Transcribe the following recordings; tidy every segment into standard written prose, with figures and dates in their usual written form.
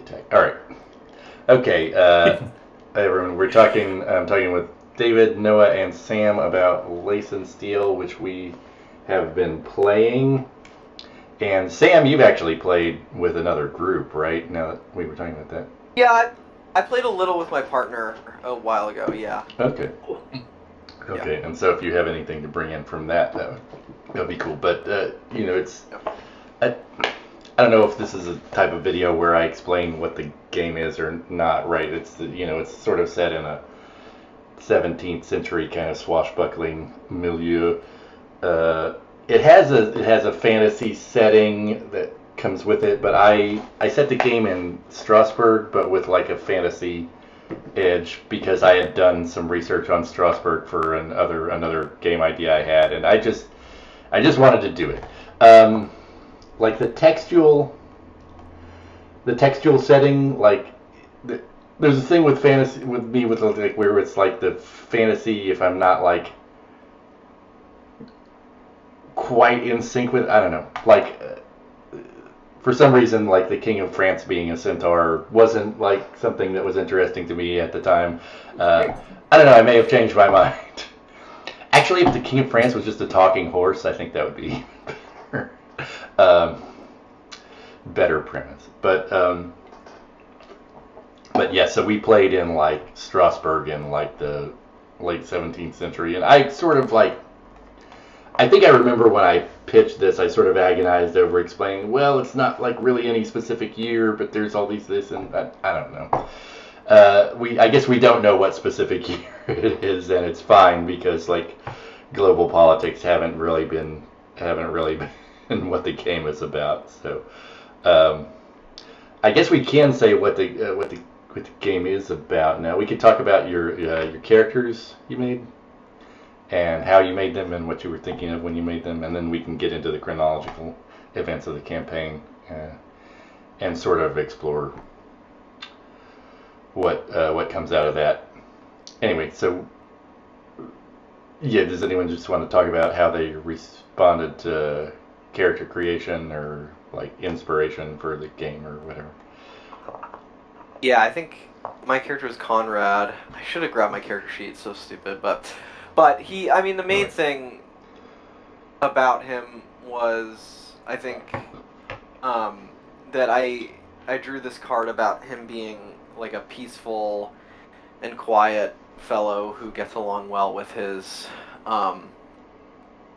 attack. All right. Okay, everyone, I'm talking with David, Noah, and Sam about Lace and Steel, which we have been playing. And Sam, you've actually played with another group, right? Now that we were talking about that. Yeah, I played a little with my partner a while ago, yeah. Okay. Okay, yeah. And so if you have anything to bring in from that would be cool. But, it's... I don't know if this is a type of video where I explain what the game is or not, right? It's it's sort of set in a 17th century kind of swashbuckling milieu. It has a fantasy setting that comes with it, but I set the game in Strasbourg, but with like a fantasy edge because I had done some research on Strasbourg for another game idea I had, and I just wanted to do it. Like the textual setting, like there's a thing with fantasy with me with like where it's like the fantasy if I'm not like quite in sync with, I don't know, like for some reason like the King of France being a centaur wasn't like something that was interesting to me at the time. I don't know, I may have changed my mind. Actually, if the King of France was just a talking horse, I think that would be better premise, but yeah. So we played in like Strasbourg in like the late 17th century, and I sort of like. I think I remember when I pitched this, I sort of agonized over explaining. Well, it's not like really any specific year, but there's all these this and that. I don't know. I guess we don't know what specific year it is, and it's fine because like global politics haven't really been what the game is about. So, I guess we can say what the game is about. Now we could talk about your characters you made, and how you made them, and what you were thinking of when you made them, and then we can get into the chronological events of the campaign, and sort of explore what comes out of that. Anyway, so. Yeah, does anyone just want to talk about how they responded to character creation or like inspiration for the game or whatever? Yeah, I think my character is Conrad. I should have grabbed my character sheet, it's so stupid, but the main thing about him was, I think, that I drew this card about him being like a peaceful and quiet fellow who gets along well with his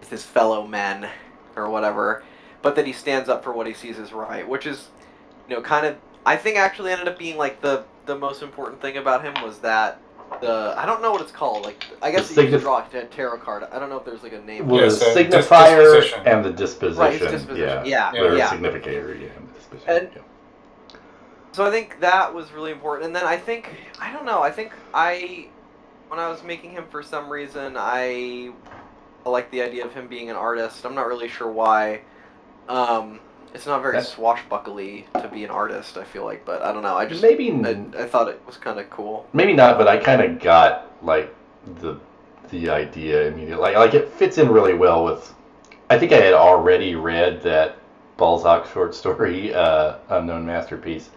fellow men or whatever, but that he stands up for what he sees as right, which is, kind of, I think actually ended up being like the most important thing about him was that I don't know what it's called, like I guess you could draw a tarot card. I don't know if there's like a name. Well, the signifier and the disposition. Right, his disposition. Yeah. Significator, and disposition. And so I think that was really important. And then I think when I was making him, for some reason, I like the idea of him being an artist. I'm not really sure why. It's not very swashbuckly to be an artist, I feel like, but I don't know. I thought it was kind of cool. Maybe not, but I kind of got like the idea immediately. Like it fits in really well with. I think I had already read that Balzac short story, Unknown Masterpiece,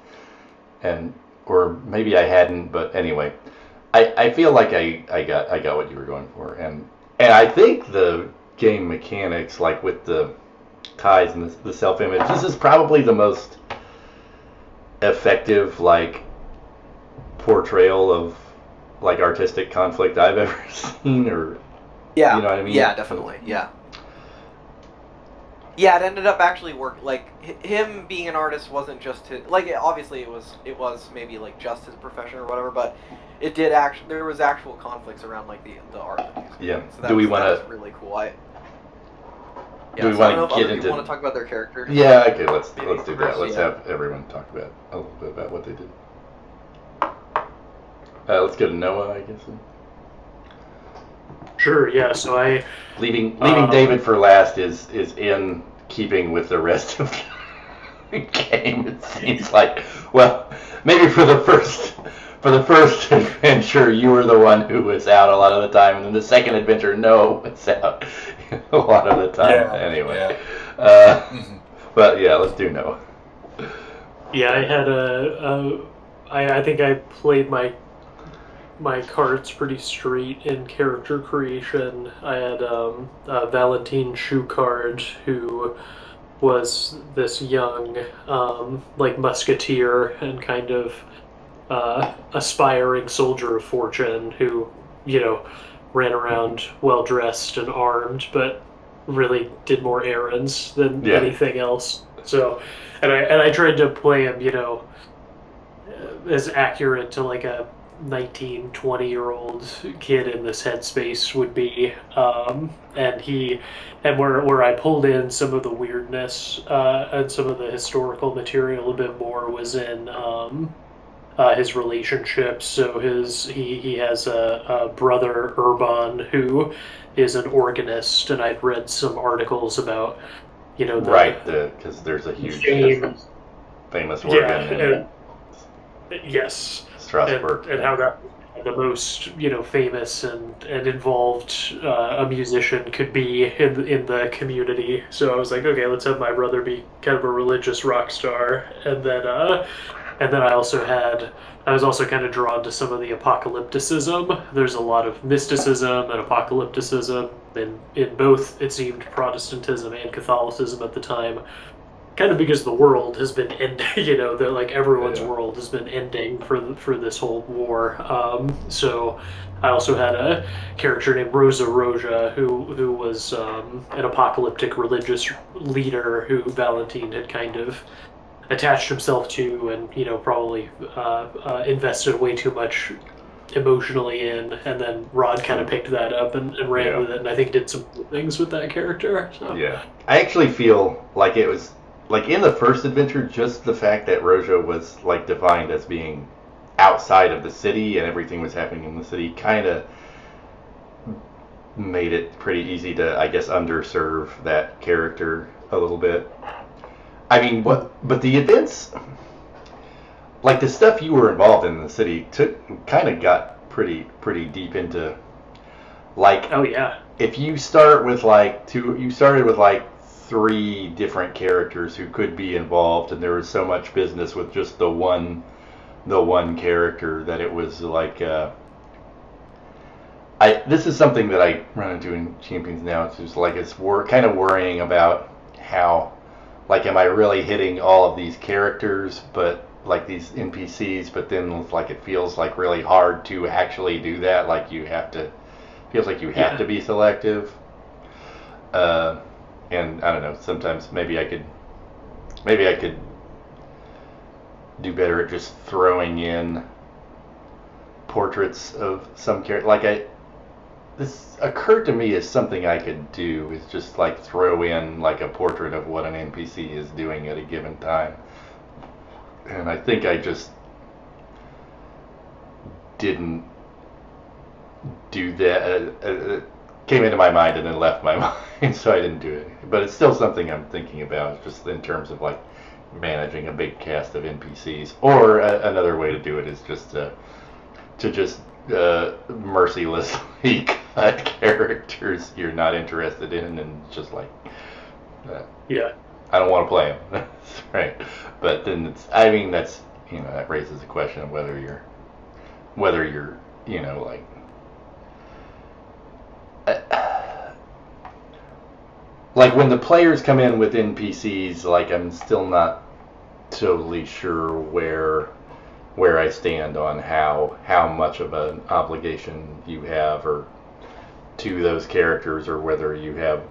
or maybe I hadn't, but anyway. I feel like I got what you were going for, and I think the game mechanics, like with the ties and the self-image, this is probably the most effective like portrayal of like artistic conflict I've ever seen, or yeah, you know what I mean? Yeah, definitely, yeah. Yeah, it ended up actually like him being an artist wasn't just his, like obviously it was maybe like just his profession or whatever, but it did there was actual conflicts around like the art that he was doing. Yeah. So that do we want to really cool? Do we want to get into? Want to talk about their characters? Yeah. Okay. Let's do that. Let's have everyone talk about a little bit about what they did. Let's go to Noah, I guess. Sure. Yeah. So leaving David for last is in keeping with the rest of the game. It seems like, well, maybe for the first adventure, you were the one who was out a lot of the time, and then the second adventure, Noah was out a lot of the time. Yeah, anyway, yeah. But yeah, let's do Noah. Yeah, I had I think I played my cards pretty straight in character creation. I had Valentine Schucard, who was this young like musketeer and kind of aspiring soldier of fortune who, you know, ran around well dressed and armed, but really did more errands than Yeah, anything else. So, and I tried to play him, as accurate to like a 19, 20-year-old kid in this headspace would be. And where I pulled in some of the weirdness and some of the historical material a bit more was in his relationships. So he has a brother Urban who is an organist, and I'd read some articles about the right. Because there's a huge fame. famous Yeah, organ in and yes, Strasbourg. and how that the most famous and involved a musician could be in the community. So I was like, okay, let's have my brother be kind of a religious rock star, and then I was also kind of drawn to some of the apocalypticism. There's a lot of mysticism and apocalypticism in both, it seemed, Protestantism and Catholicism at the time, kind of because the world has been ending. Like everyone's Yeah. world has been ending for this whole war. So I also had a character named Rosa Roja, who was an apocalyptic religious leader who Valentine had kind of attached himself to, and probably invested way too much emotionally in, and then Rod kind of Hmm. picked that up and ran Yeah. with it, and I think did some things with that character. So Yeah. I actually feel like it was like in the first adventure, just the fact that Rojo was like defined as being outside of the city and everything was happening in the city kind of made it pretty easy to, I guess, underserve that character a little bit. I mean, but the events, like the stuff you were involved in the city, took kind of got pretty deep into like oh yeah. if you start with like two, you started with like three different characters who could be involved, and there was so much business with just the one character that it was like I this is something that I run into in Champions now. It's just like kind of worrying about how like am I really hitting all of these characters, but like these NPCs, but then like it feels like really hard to actually do that. Like you have to feels like you have Yeah. to be selective. Uh, and I don't know. Sometimes maybe I could do better at just throwing in portraits of some character. Like this occurred to me as something I could do is just like throw in like a portrait of what an NPC is doing at a given time. And I think I just didn't do that. It came into my mind and then left my mind, so I didn't do it. But it's still something I'm thinking about, just in terms of like managing a big cast of NPCs. Or another way to do it is just to just mercilessly cut characters you're not interested in, and just like uh, Yeah. I don't want to play them. That's right. But then I mean, that's that raises the question of whether you're like like when the players come in with NPCs, like I'm still not totally sure where I stand on how much of an obligation you have or to those characters, or whether you have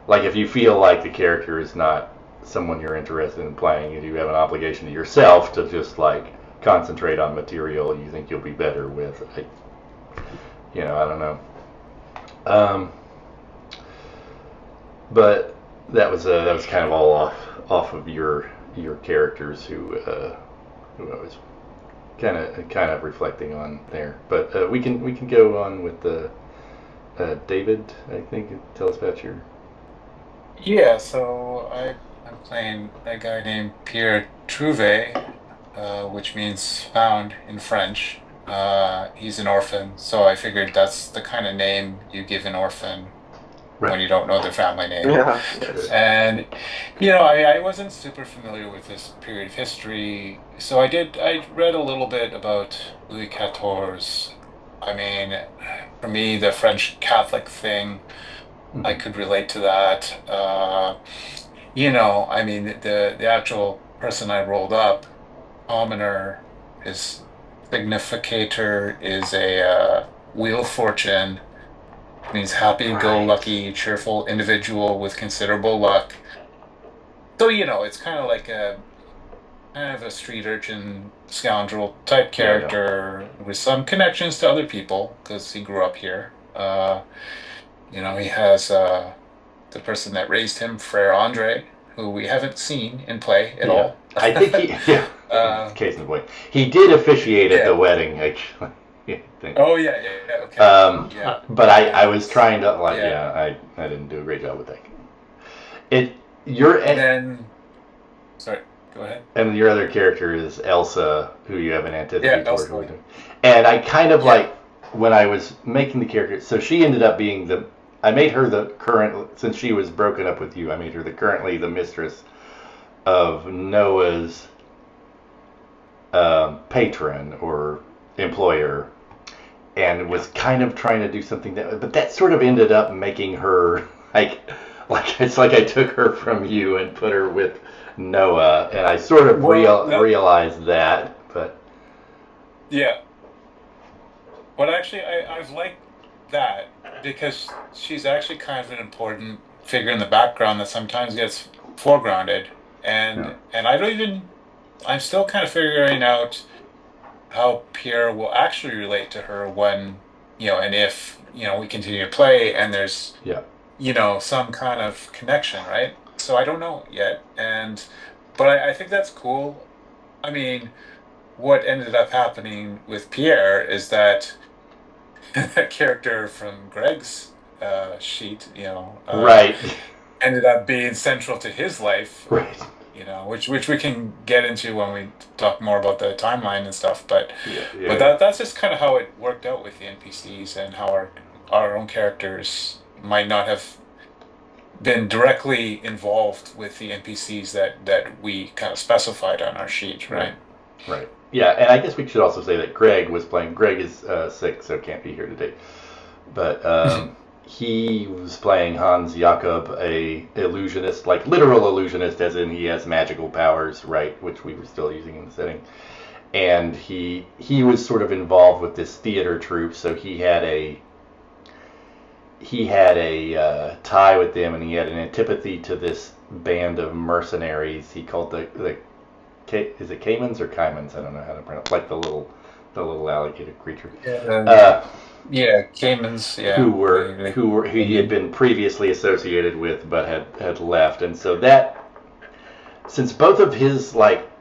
like if you feel like the character is not someone you're interested in playing, and you have an obligation to yourself to just like concentrate on material you think you'll be better with. I don't know. Um, but that was kind of all off of your characters who I was kind of reflecting on there. But we can go on with the David. I think tell us about your. Yeah, so I'm playing a guy named Pierre Trouvé, which means found in French. He's an orphan, so I figured that's the kind of name you give an orphan Right. when you don't know their family name. Yeah. And, I wasn't super familiar with this period of history, so I read a little bit about Louis XIV's. I mean, for me, the French Catholic thing, I could relate to that. I mean, the actual person I rolled up, commoner, his significator is a wheel of fortune, means happy-go-lucky, cheerful individual with considerable luck. So, it's kind of a street urchin scoundrel type character with some connections to other people because he grew up here. He has the person that raised him, Frere Andre, who we haven't seen in play at all. I think case in point. He did officiate at the wedding, actually. Oh, yeah, okay. But I was trying to, I didn't do a great job with that. Sorry, go ahead. And your other character is Elsa, who you have an antipathy for. Elsa. And I kind of when I was making the character, so she ended up being I made her the current, since she was broken up with you, I made her currently the mistress of Noah's patron or employer, and was kind of trying to do something but that sort of ended up making her like it's like I took her from you and put her with Noah, and I sort of realized that, but yeah. But actually, I've liked that because she's actually kind of an important figure in the background that sometimes gets foregrounded, and I'm still kind of figuring out how Pierre will actually relate to her when, and if, we continue to play and there's, some kind of connection, right? So I don't know yet, but I think that's cool. I mean, what ended up happening with Pierre is that that character from Greg's sheet, ended up being central to his life, right? Which we can get into when we talk more about the timeline and stuff. But that's just kind of how it worked out with the NPCs and how our own characters might not have been directly involved with the NPCs that we kind of specified on our sheet, right? Right. Yeah, and I guess we should also say that Greg was playing. Greg is sick, so can't be here today. But he was playing Hans Jakob, a illusionist, like literal illusionist, as in he has magical powers, right? Which we were still using in the setting. And he was sort of involved with this theater troupe, so he had a tie with them, and he had an antipathy to this band of mercenaries. He called is it caimans or caimans? I don't know how to pronounce. Like the little alligator creature. Caimans. Yeah. Who he had been previously associated with, but had left, and so that, since both of his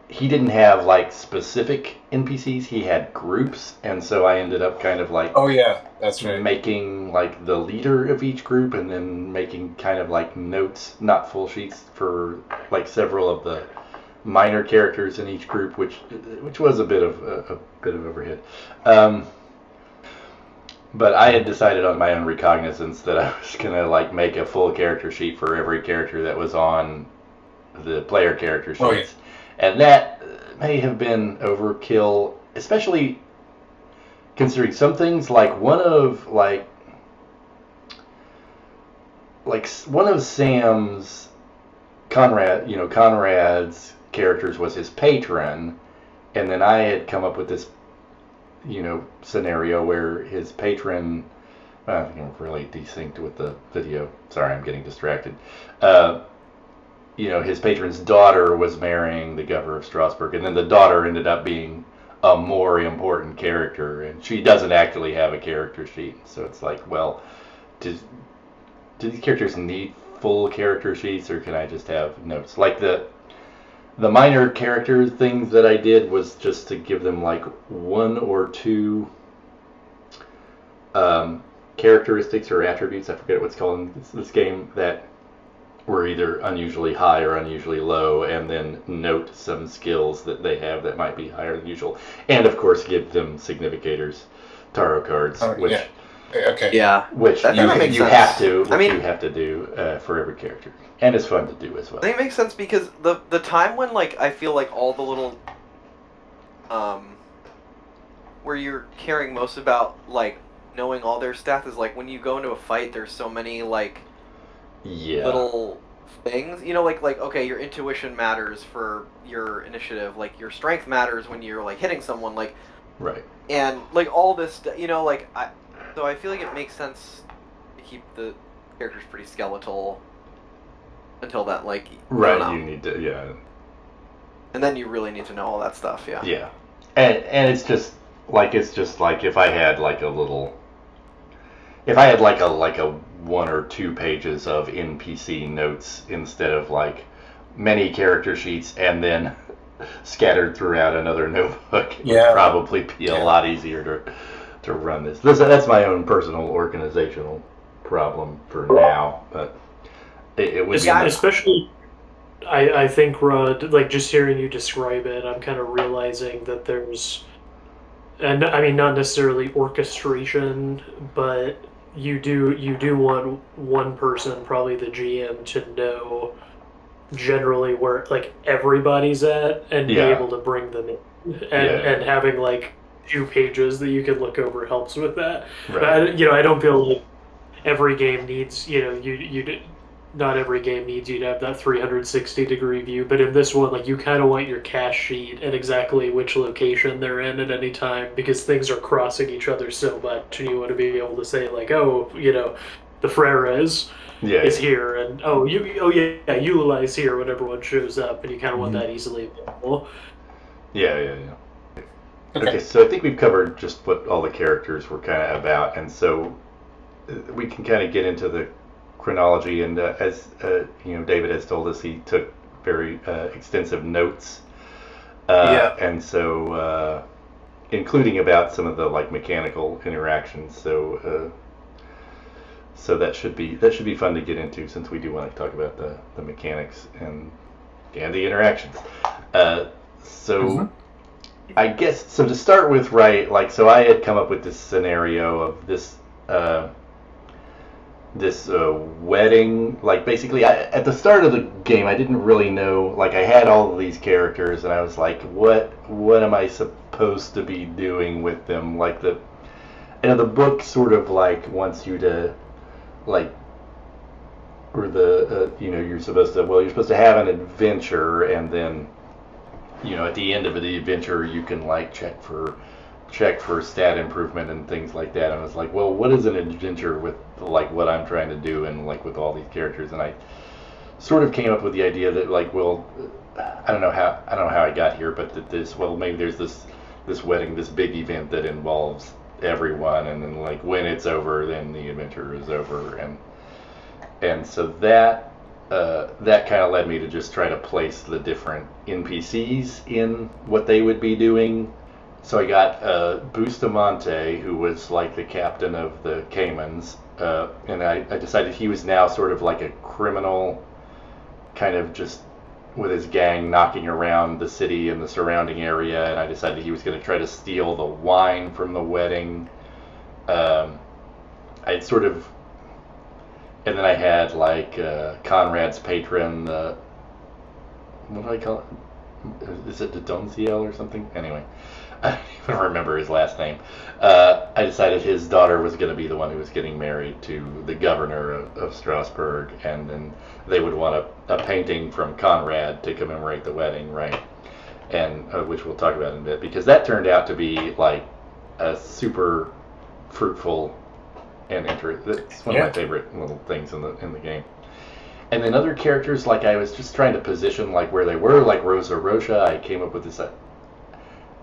he didn't have specific NPCs, he had groups, and so I ended up kind of that's right, making the leader of each group, and then making kind of notes, not full sheets, for several of the minor characters in each group, which was a bit of overhead. But I had decided on my own recognizance that I was gonna make a full character sheet for every character that was on the player character sheets, and that may have been overkill, especially considering some things one of Sam's Conrad's characters was his patron, and then I had come up with this scenario where his patron, really desynced with the video. Sorry, I'm getting distracted. His patron's daughter was marrying the governor of Strasbourg, and then the daughter ended up being a more important character, and she doesn't actually have a character sheet. So it's do these characters need full character sheets, or can I just have notes? The minor character things that I did was just to give them one or two characteristics or attributes, I forget what's called in this game, that were either unusually high or unusually low, and then note some skills that they have that might be higher than usual, and of course give them significators, tarot cards, Okay. Yeah. which That kinda makes you sense. have to, I mean- you have to do for every character, and it's fun to do as well. I think it makes sense because the time when like I feel like all the little where you're caring most about like knowing all their stats is like when you go into a fight. There's so many like Yeah. little things, you know, like okay, your intuition matters for your initiative, like your strength matters when you're like hitting someone, like Right. and like all this, you know, like so I feel like it makes sense to keep the characters pretty skeletal until that like I don't Right. know. You need to. Yeah. And then you really need to know all that stuff. Yeah. Yeah. And it's just like if I had like a little. If I had like a 1 or 2 pages of NPC notes instead of like many character sheets and then scattered throughout another notebook, it would probably be a lot easier to run this. That's my own personal organizational problem for now, but it would be especially. I think, Rod, like just hearing you describe it, I'm kind of realizing that there's, and I mean not necessarily orchestration, but you do want one person, probably the GM, to know generally where like everybody's at and be able to bring them in, and having like 2 pages that you can look over helps with that. Right. But I don't feel like every game needs you not every game needs you to have that 360-degree view, but in this one, like you kind of want your cache sheet and exactly which location they're in at any time because things are crossing each other so much, and you want to be able to say like, oh, the Frere is here, and Eula is here when everyone shows up, and you kind of want that easily available. Yeah. Okay, so I think we've covered just what all the characters were kind of about, and so we can kind of get into the chronology. And as David has told us, he took very extensive notes, and so including about some of the like mechanical interactions. So that should be fun to get into, since we do want to talk about the mechanics and the interactions. I guess so. To start with, right? Like, so I had come up with this scenario of this wedding. Like, basically, at the start of the game, I didn't really know. Like, I had all of these characters, and I was like, what am I supposed to be doing with them? Like the book sort of like wants you to like. Or you're supposed to have an adventure, and then at the end of the adventure you can like check for stat improvement and things like that. And I was like, well, what is an adventure with like what I'm trying to do and like with all these characters? And I sort of came up with the idea that like, well, I don't know how I got here, but that maybe there's this wedding, this big event that involves everyone, and then like when it's over, then the adventure is over, and so that kind of led me to just try to place the different NPCs in what they would be doing. So I got Bustamante, who was like the captain of the Caymans, and I decided he was now sort of like a criminal, kind of just with his gang knocking around the city and the surrounding area, and I decided he was going to try to steal the wine from the wedding. I'd sort of... And then I had like Conrad's patron, what do I call it? Is it Donciel or something? Anyway, I don't even remember his last name. I decided his daughter was going to be the one who was getting married to the governor of Strasbourg, and then they would want a painting from Conrad to commemorate the wedding, right? And which we'll talk about in a bit, because that turned out to be like a super fruitful and it's one of my favorite little things in the game. And then other characters, like I was just trying to position like where they were, like Rosa Rocha. I came up with this.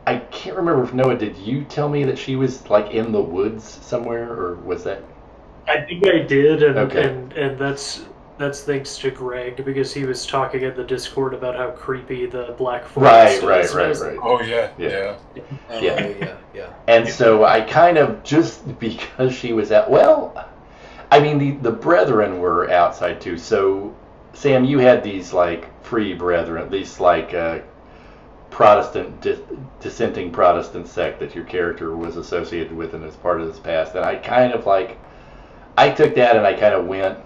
I can't remember if Noah, did you tell me that she was like in the woods somewhere, or was that? I think I did, and Okay. and that's thanks to Greg, because he was talking in the Discord about how creepy the Black Forest is. Right. Oh yeah. And so I kind of, just because she was I mean the brethren were outside too. So Sam, you had these like free brethren, these like dissenting Protestant sect that your character was associated with and as part of his past. And I kind of I took that and I kind of went.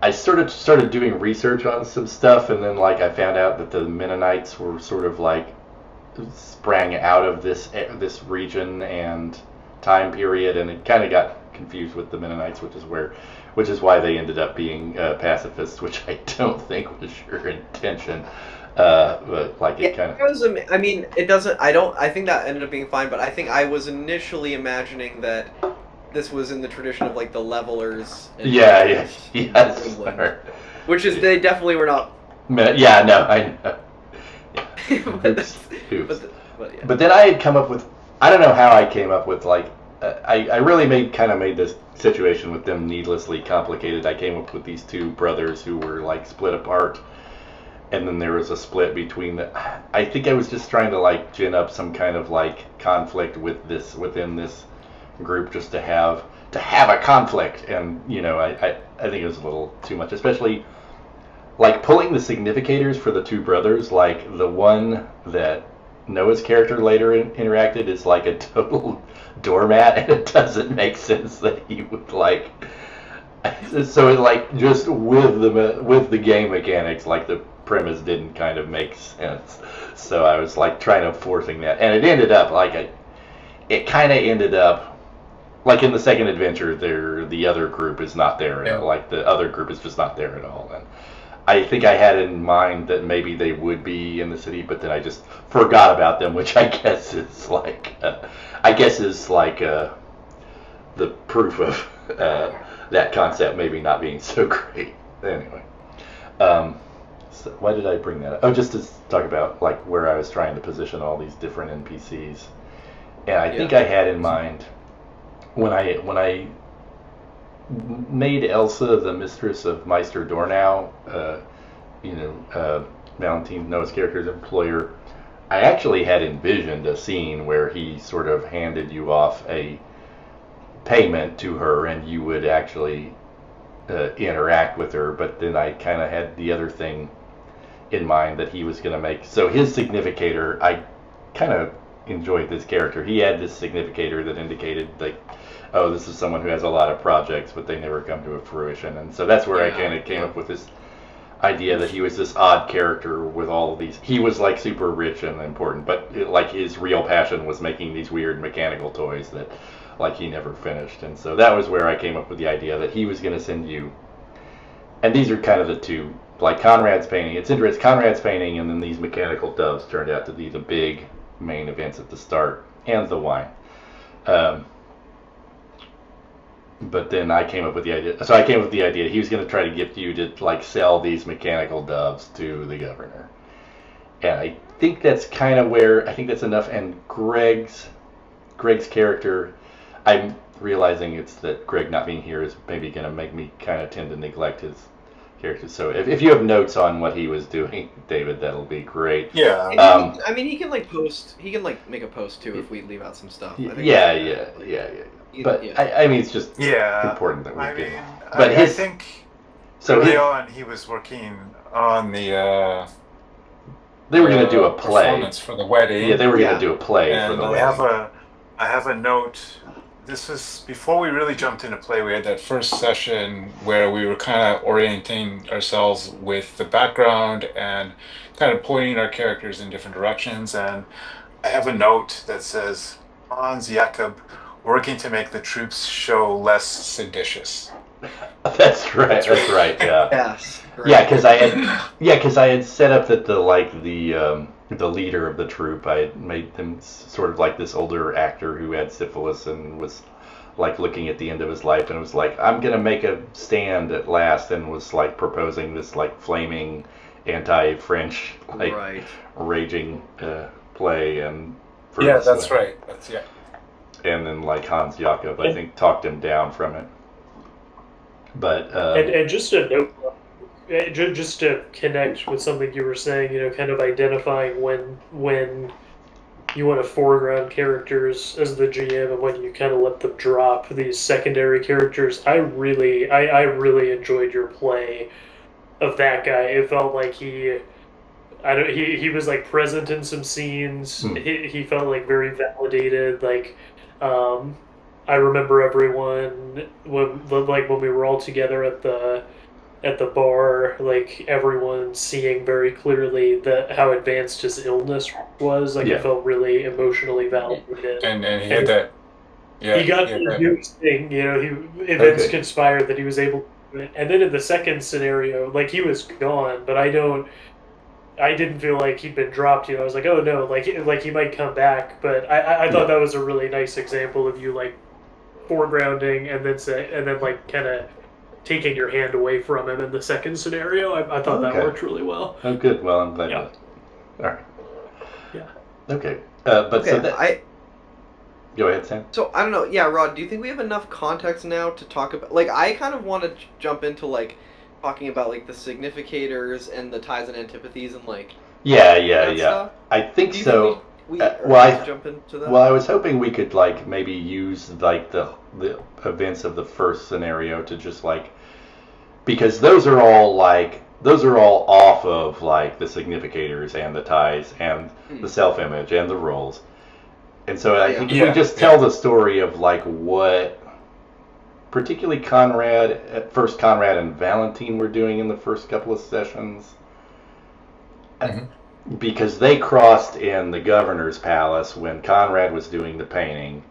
I sort of started doing research on some stuff, and then I found out that the Mennonites were sort of sprang out of this region and time period, and it kind of got confused with the Mennonites, which is why they ended up being pacifists, which I don't think was your intention. But it kind of. I mean, it doesn't. I think that ended up being fine, but I think I was initially imagining that this was in the tradition of the levelers. Yes. Which is they definitely were not. Yeah, no, I know. Yeah. Oops. But yeah. But then I had come up with. I don't know how I came up with I really made this situation with them needlessly complicated. I came up with these two brothers who were split apart, and then there was a split between the. I think I was just trying to gin up some kind of conflict within this group just to have a conflict, and I think it was a little too much, especially pulling the significators for the two brothers. The one that Noah's character later interacted is a total doormat, and it doesn't make sense that he would so it just with the game mechanics, the premise didn't kind of make sense. So I was trying to forcing that, and it ended up it kind of ended up in the second adventure the other group is not there. Yeah. The other group is just not there at all. And I think I had in mind that maybe they would be in the city, but then I just forgot about them, which I guess is the proof of that concept maybe not being so great. Anyway, so why did I bring that up? Oh, just to talk about where I was trying to position all these different NPCs, and I think I had in mind when I made Elsa the mistress of Meister Dornau, Valentine Noah's character's employer. I actually had envisioned a scene where he sort of handed you off a payment to her, and you would actually interact with her. But then I kind of had the other thing in mind that he was going to make. So his significator, I kind of enjoyed this character. He had this significator that indicated oh, this is someone who has a lot of projects, but they never come to a fruition. And so that's where I kind of came up with this idea that he was this odd character with all of these. He was super rich and important, but his real passion was making these weird mechanical toys that he never finished. And so that was where I came up with the idea that he was going to send you. And these are kind of the two, Conrad's painting. It's interesting, Conrad's painting, and then these mechanical doves turned out to be the big main events at the start, and the wine. But then I came up with the idea. So I came up with the idea he was going to try to get you to sell these mechanical doves to the governor. And I think that's kind of where I think that's enough. And Greg's character, I'm realizing it's that Greg not being here is maybe going to make me kind of tend to neglect his character. So if you have notes on what he was doing, David, that'll be great. Yeah. I mean, he can post. He can make a post too if we leave out some stuff. I think Yeah. But I mean, it's just important that we get. But I think early on he was working on the. They were going to do a play performance for the wedding. Yeah, they were going to do a play for the wedding. I have a note. This was before we really jumped into play. We had that first session where we were kind of orienting ourselves with the background and kind of pointing our characters in different directions. And I have a note that says, Hans Jakob, working to make the troops show less seditious. That's right. Yeah. Yes. Yeah, because I had set up that the leader of the troop, I had made them sort of this older actor who had syphilis and was looking at the end of his life, and was I'm gonna make a stand at last, and was proposing this flaming anti-French raging play. And that's right. And then Hans Jakob, I think, talked him down from it. But and just a note, just to connect with something you were saying, kind of identifying when you want to foreground characters as the GM and when you kind of let them drop these secondary characters. I really enjoyed your play of that guy. It felt like he I don't. He was like present in some scenes. Hmm. He felt like very validated. Like, um, I remember everyone when we were all together at the bar, like everyone seeing very clearly that how advanced his illness was. Like, it Yeah. felt really emotionally validated. And he And had that. Yeah, he got he had to that. do his thing. You know, he events Okay. conspired that he was able to do it. And then in the second scenario, like he was gone, but I didn't feel like he'd been dropped. You know, I was like, oh no, like he might come back. But I thought Yeah. that was a really nice example of you like foregrounding and then like kind of taking your hand away from him in the second scenario. I thought that Okay. worked really well. Oh, good. Well, I'm glad. Yeah. All right. Yeah. Okay. But Okay, so that. Go ahead, Sam. So I don't know. Yeah, Rod, do you think we have enough context now to talk about? Like, I kind of want to jump into like talking about like the significators and the ties and antipathies and like Yeah. that Yeah. stuff. I think Do you so. think we well, need to jump into that? Well, I was hoping we could like maybe use like the events of the first scenario to just like, because those are all off of like the significators and the ties and the self-image and the roles. And so I think if we just tell the story of like what particularly Conrad and Valentine were doing in the first couple of sessions, because they crossed in the governor's palace when Conrad was doing the painting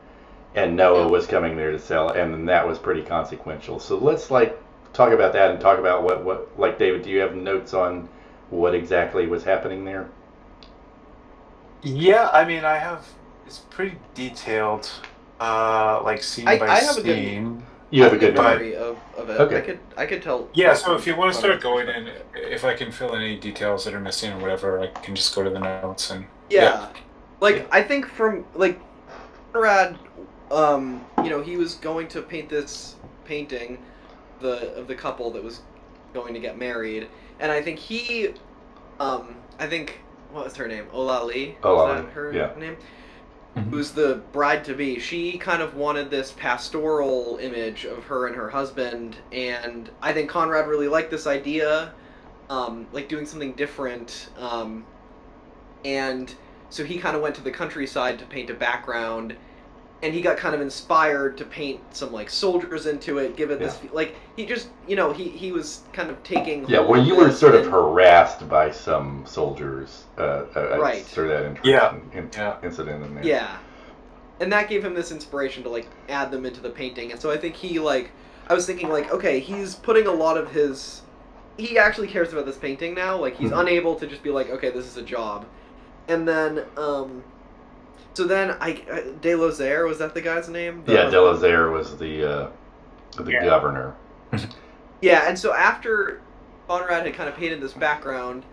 and Noah was coming there to sell, and that was pretty consequential. So let's like talk about that and talk about what like, David, do you have notes on what exactly was happening there? Yeah, I mean, I have. It's pretty detailed, like scene by I have a good- scene. You have a good memory of it. Okay. I could tell. Yeah, so if you want to start going in, if I can fill in any details that are missing or whatever, I can just go to the notes and. Yeah. Like, I think from, like, Conrad, you know, he was going to paint this painting of the couple that was going to get married, and I think what was her name? Olali? Olali, Was that her yeah. name? Mhm. Who's the bride-to-be. She kind of wanted this pastoral image of her and her husband, and I think Conrad really liked this idea, like doing something different, and so he kind of went to the countryside to paint a background, and he got kind of inspired to paint some like soldiers into it, give it this like he just, you know, he was kind of taking Yeah, hold well, of you were this sort of and- harassed by some soldiers. Right. Sort of that interesting Yeah. incident in there. Yeah. And that gave him this inspiration to like add them into the painting. And so I think I was thinking like, okay, he's putting a lot of he actually cares about this painting now. Like he's unable to just be like, okay, this is a job. And then so then De Lozere, was that the guy's name? Yeah, De Lozere was the governor. Yeah, and so after Conrad had kind of painted this background,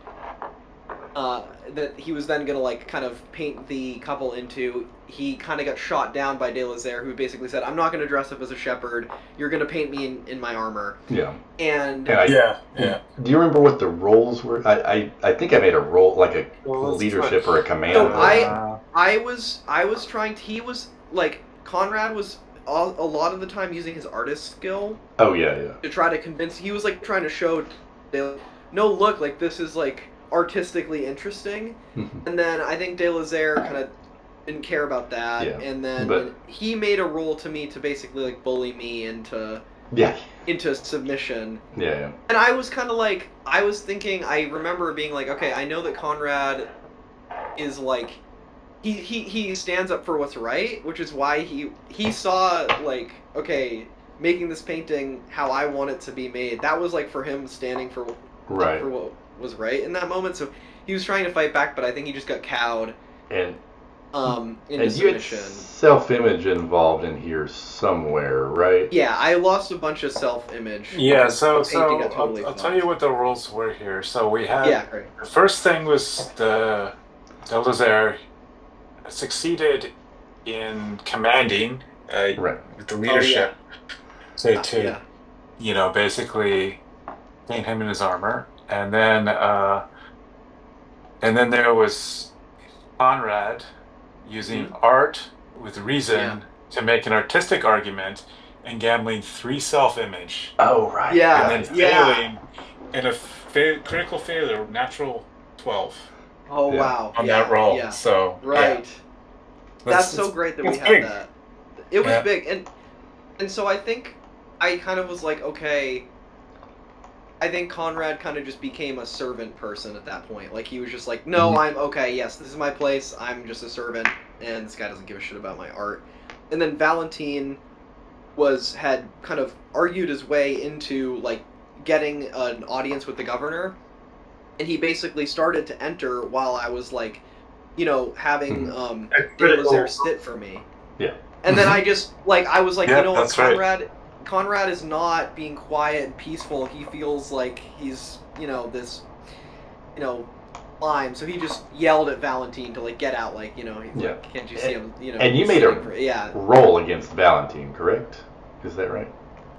that he was then gonna like kind of paint the couple into, he kind of got shot down by De Lozere, who basically said, "I'm not gonna dress up as a shepherd. You're gonna paint me in my armor." Yeah. And Yeah. Do you remember what the roles were? I think I made a role like a Well, let's leadership try- or a command. So role. I was trying to, he was like, Conrad was a lot of the time using his artist skill Oh yeah. to try to convince. He was like trying to show, no, look, like this is like artistically interesting. And then I think De Lozere kind of didn't care about that, Yeah, and then but- he made a role to me to basically like bully me into Yeah. submission. Yeah. And I was kind of like, I was thinking, I remember being like, okay, I know that Conrad is like, he stands up for what's right, which is why he saw like, okay, making this painting how I want it to be made. That was like for him standing for Right. for what was right in that moment. So he was trying to fight back, but I think he just got cowed And into you had submission. self-image involved in here somewhere, right? Yeah, I lost a bunch of self-image. Yeah, so The painting got totally I'll tell fucked. you what the rules were here. So we had Yeah, great. the first thing was the De Lozere succeeded in commanding Right. with the leadership to Yeah. you know, basically paint him in his armor, and then there was Conrad using art with reason to make an artistic argument and gambling 3 self-image, Oh right. Yeah. and then yeah. failing And a critical failure, natural 12 Oh Yeah. wow. on Yeah, that roll. Yeah. So Right. yeah. That's so great that we it's had big. that. It was Yeah. big, and so I think I kind of was like, okay. I think Conrad kind of just became a servant person at that point. Like he was just like, no, Mhm. I'm okay. Yes, this is my place. I'm just a servant, and this guy doesn't give a shit about my art. And then Valentine had kind of argued his way into like getting an audience with the governor, and he basically started to enter while I was like, having Delazer sit for me. Yeah. And then I just I was like, Yeah, you know what, that's right. Conrad is not being quiet and peaceful. He feels like he's, this, lime. So he just yelled at Valentine to get out. He's Yeah. like, can't you see him? And you made yeah. roll against Valentine, correct? Is that right?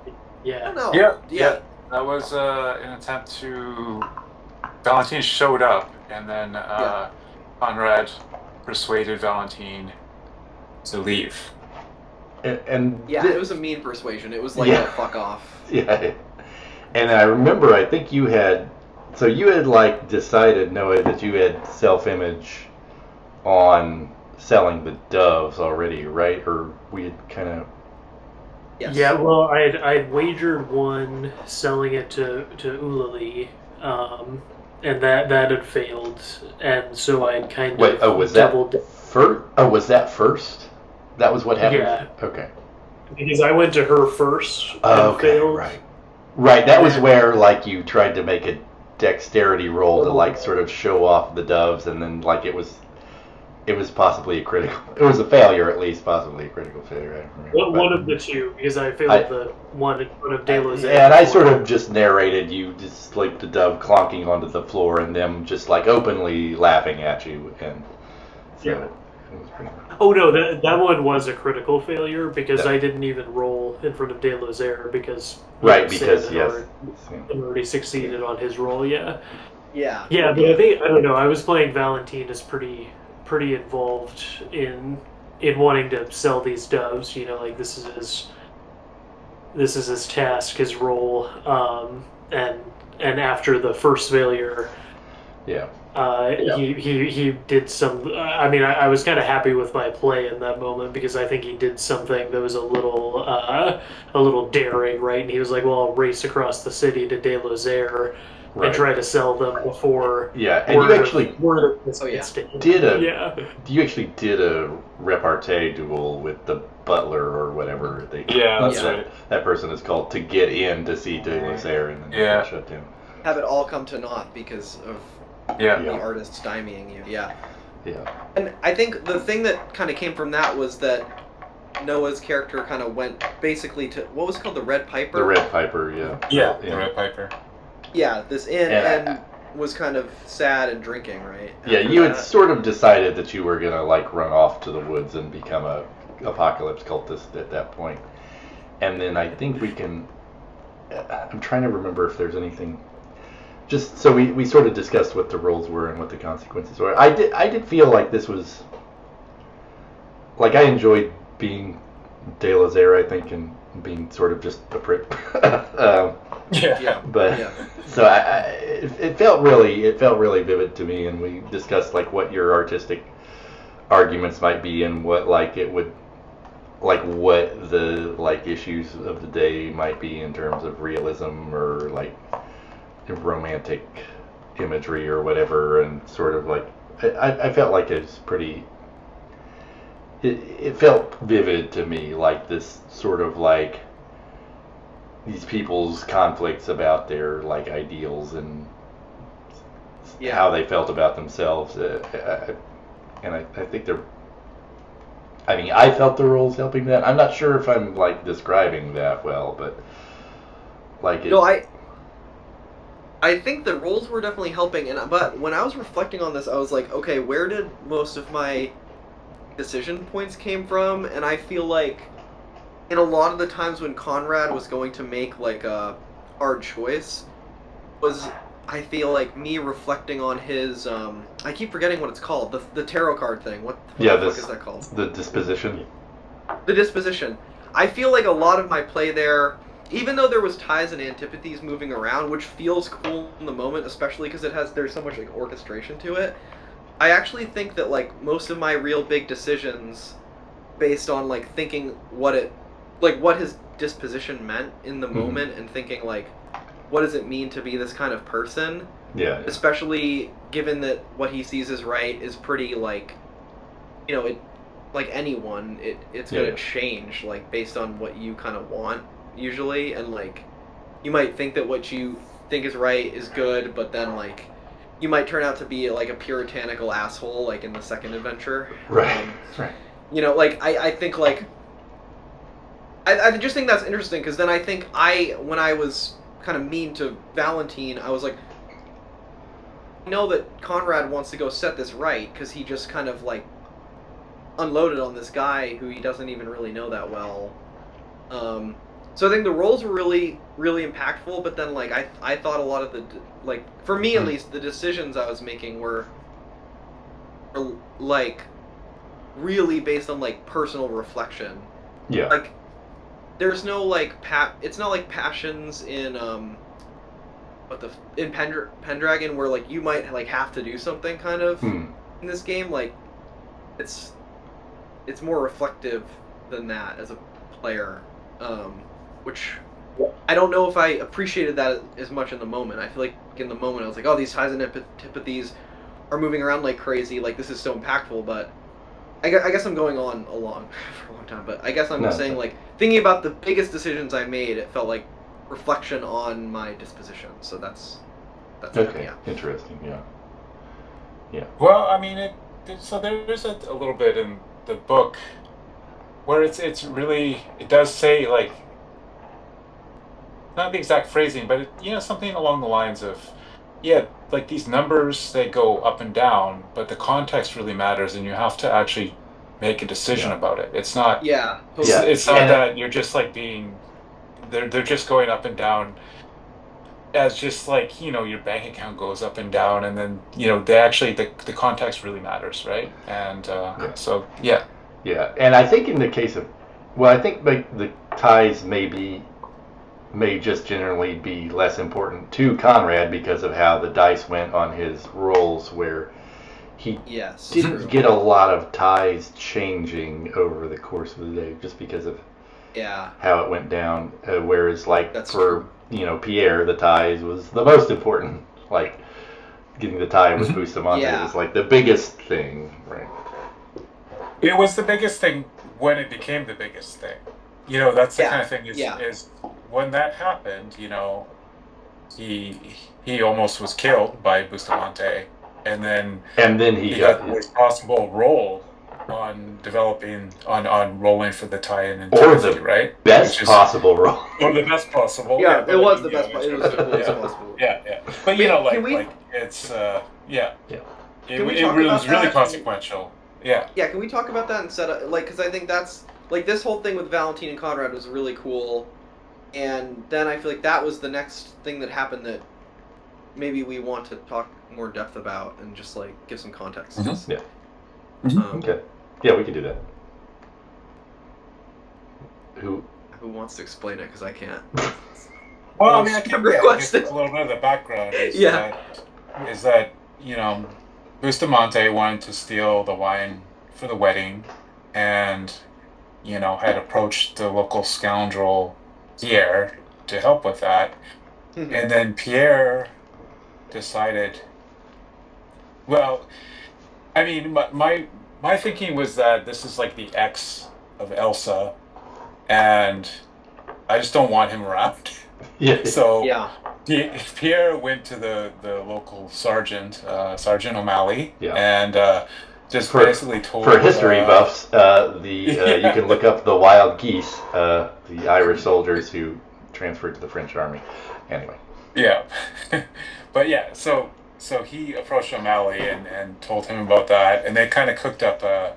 I Yeah. don't know. Yeah. That was an attempt to. Valentine showed up, and then Conrad persuaded Valentine to leave. And Yeah, it was a mean persuasion. It was like, Yeah. oh, fuck off. Yeah. And I remember, I think you had decided, Noah, that you had self-image on selling the doves already, right? Or we had kind of... Yes. Yeah, well, I'd wagered one selling it to Ulali, and that had failed, and so I'd kind of Wait, was that doubled. first? Oh, was that first? That was what happened? Yeah. Okay. Because I went to her first and Okay, failed. right. Right, that was And- where, you tried to make a dexterity roll to, sort of show off the doves, and then, it was possibly a critical... It was a failure, at least, possibly a critical failure. I don't remember. One of the two, because I failed the one in front of De La Zare. Yeah, and I sort of just narrated you, just the dove clonking onto the floor, and them just, openly laughing at you, and so... Yeah. It was pretty... Oh no, that one was a critical failure because Yeah. I didn't even roll in front of De La Zare because Right, Sam because, had yes. already succeeded on his roll. Yeah, Yeah. yeah, but I don't know. I was playing Valentine as pretty involved in wanting to sell these doves. This is his task, his role, and after the first failure. Yeah. He did some. I mean, I was kind of happy with my play in that moment because I think he did something that was a little daring, right? And he was like, "Well, I'll race across the city to De La Zare Right. and try to sell them before." Yeah, and you actually you actually did a repartee duel with the butler or whatever That's right. that person is called, to get in to see De La Zare, and then Yeah. shut down. Have it all come to naught because of Yeah. the artist stymieing you. Yeah. Yeah. And I think the thing that kind of came from that was that Noah's character kind of went basically to, what was it called, the Red Piper? The Red Piper, yeah. Yeah. The Red Piper. Yeah, this inn, And and was kind of sad and drinking, right? Yeah, After you had that. sort of decided that you were gonna run off to the woods and become a apocalypse cultist at that point. And then I think we can... I'm trying to remember if there's anything... Just so we sort of discussed what the roles were and what the consequences were. I did feel like this was... I enjoyed being De La Zare, I think, and being sort of just a prick. Yeah. But Yeah. so it felt really vivid to me, and we discussed what your artistic arguments might be, and what it would what the issues of the day might be in terms of realism or romantic imagery or whatever, and sort of I felt like it was pretty. It felt vivid to me, this sort of these people's conflicts about their ideals and how they felt about themselves, and I think they're. I mean, I felt the roles helping that. I'm not sure if I'm describing that well, but No, I think the roles were definitely helping, but when I was reflecting on this, I was like, okay, where did most of my decision points came from? And I feel like in a lot of the times when Conrad was going to make a hard choice, was, I feel like, me reflecting on his I keep forgetting what it's called, the tarot card thing. What the fuck is that called? The disposition. The disposition. I feel like a lot of my play there, even though there was ties and antipathies moving around, which feels cool in the moment, especially because there's so much like orchestration to it. I actually think that like most of my real big decisions, based on like thinking what his disposition meant in the moment, and thinking like, what does it mean to be this kind of person? Yeah. Especially given that what he sees as right is pretty like, it, like anyone, it's gonna change like based on what you kind of want usually, and like you might think that what you think is right is good, but then like you might turn out to be like a puritanical asshole like in the second adventure. Right. Right. Like I think like I just think that's interesting, because then I think when I was kind of mean to Valentine, I was like, I know that Conrad wants to go set this right, because he just kind of like unloaded on this guy who he doesn't even really know that well. So I think the roles were really, really impactful, but then like I thought a lot of the, like, for me at least, the decisions I was making were like really based on like personal reflection. Yeah. Like there's no like it's not like passions in in Pendragon, where like you might like have to do something kind of in this game. Like it's more reflective than that as a player, which I don't know if I appreciated that as much in the moment. I feel like in the moment I was like, oh, these ties and antipathies are moving around like crazy, like this is so impactful, but I guess I'm going on for a long time, but I guess I'm saying like thinking about the biggest decisions I made, it felt like reflection on my disposition. So that's okay. Yeah. Interesting. Yeah. Well, I mean, so there's a little bit in the book where it's really, it does say like, not the exact phrasing, but something along the lines of, like these numbers, they go up and down, but the context really matters, and you have to actually make a decision about it. It's not. Yeah. Totally. It's not that you're just like they're just going up and down as just like your bank account goes up and down, and then they actually the context really matters, right? And so yeah. Yeah, and I think in the case of, well, I think like the ties may just generally be less important to Conrad because of how the dice went on his rolls, where he didn't get a lot of ties changing over the course of the day, just because of how it went down. Whereas like Pierre, the ties was the most important. Like getting the tie with Bustamante was like the biggest thing, right? It was the biggest thing when it became the biggest thing. That's the kind of thing is when that happened, he almost was killed by Bustamante, and then he got the worst possible role on developing on rolling for the tie-in and right? Best possible role. Or the best possible. Yeah, it was the best. It was the coolest possible. Yeah. But it's It was really consequential. Yeah. Yeah, can we talk about that instead of because I think that's like this whole thing with Valentine and Conrad was really cool, and then I feel like that was the next thing that happened that maybe we want to talk more depth about and just like give some context. Yeah. Okay. Yeah, we can do that. Who wants to explain it? Because I can't. Well, I mean, I can request a little bit of the background. Is that Bustamante wanted to steal the wine for the wedding, and had approached the local scoundrel Pierre to help with that, and then Pierre decided. Well, I mean, my thinking was that this is like the ex of Elsa, and I just don't want him around. Yeah. So Pierre went to the local sergeant, Sergeant O'Malley, and just basically told. For history buffs, you can look up the wild geese, the Irish soldiers who transferred to the French army. Anyway. Yeah, but so he approached O'Malley and told him about that, and they kind of cooked up a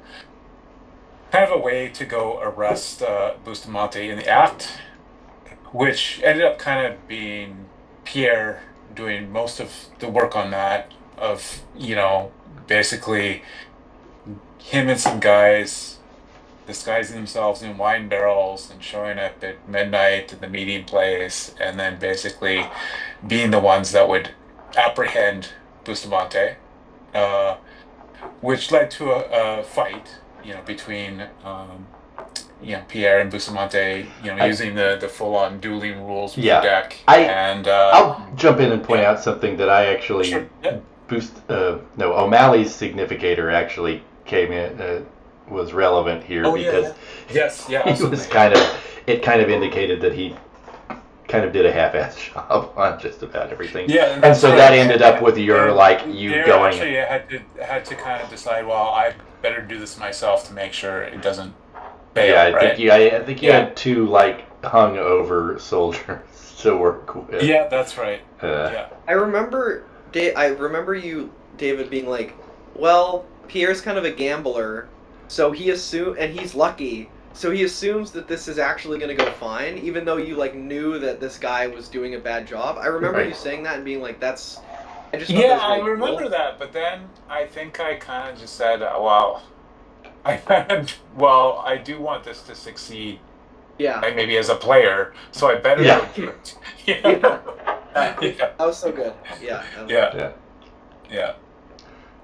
way to go arrest Bustamante in the act, which ended up kind of being Pierre doing most of the work on that, of basically him and some guys disguising themselves in wine barrels and showing up at midnight at the meeting place, and then basically being the ones that would apprehend Bustamante, uh, which led to a fight, between Pierre and Bustamante, using the full-on dueling rules with the deck. I'll jump in and point out something that I actually Sure. Yeah. O'Malley's significator actually came in, was relevant here because he was it kind of indicated that he kind of did a half-ass job on just about everything. Yeah, and so that ended up with your you going. Actually, had to kind of decide. Well, I better do this myself to make sure it doesn't fail. Yeah, I think you had two hung-over soldiers to work with. Yeah, that's right. I remember you, David, being like, "Well, Pierre's kind of a gambler, so and he's lucky." So he assumes that this is actually going to go fine, even though you knew that this guy was doing a bad job. I remember you saying that and being like, "That's." I just thought that was really remember cool. that, but then I think I kind of just said, "Well, I do want this to succeed. Yeah. Maybe as a player, so I better do it." That was so good. Yeah. Yeah.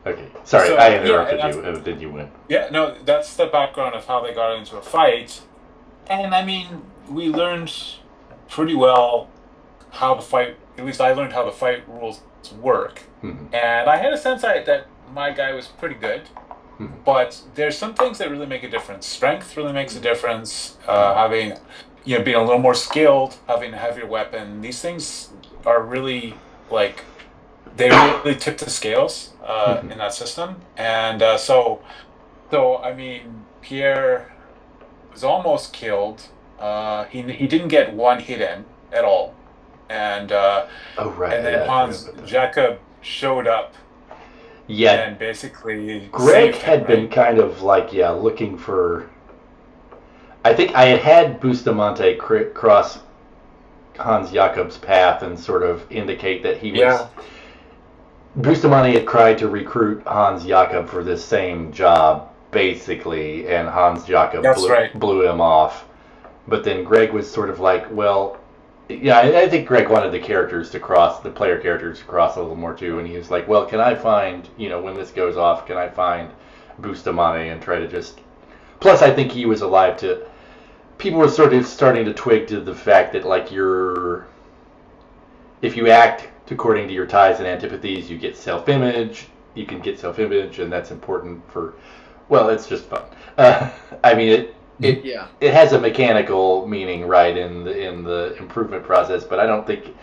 Okay. Sorry, So, I interrupted you. Did you win? Yeah, no, that's the background of how they got into a fight. And I mean, we learned pretty well how the fight, at least I learned how the fight rules work. Mm-hmm. And I had a sense that my guy was pretty good. Mm-hmm. But there's some things that really make a difference. Strength really makes a difference. Having, being a little more skilled, having a heavier weapon. These things are really, they really tip the scales in that system. And so I mean, Pierre was almost killed. He didn't get one hit in at all. And and then Hans Jakob showed up. Yeah. And basically Greg had been kind of looking for. I think I had Bustamante cross Hans Jakob's path and sort of indicate that he was. Yeah. Bustamante had tried to recruit Hans Jakob for this same job, basically, and Hans Jakob blew him off. But then Greg was sort of I think Greg wanted the player characters to cross a little more too, and he was like, well, can I find, when this goes off, can I find Bustamante and try to just... Plus, I think he was alive to... People were sort of starting to twig to the fact that, if you act according to your ties and antipathies, you get self-image. You can get self-image, and that's important for... Well, it's just fun. I mean, it has a mechanical meaning, right, in the improvement process, but I don't think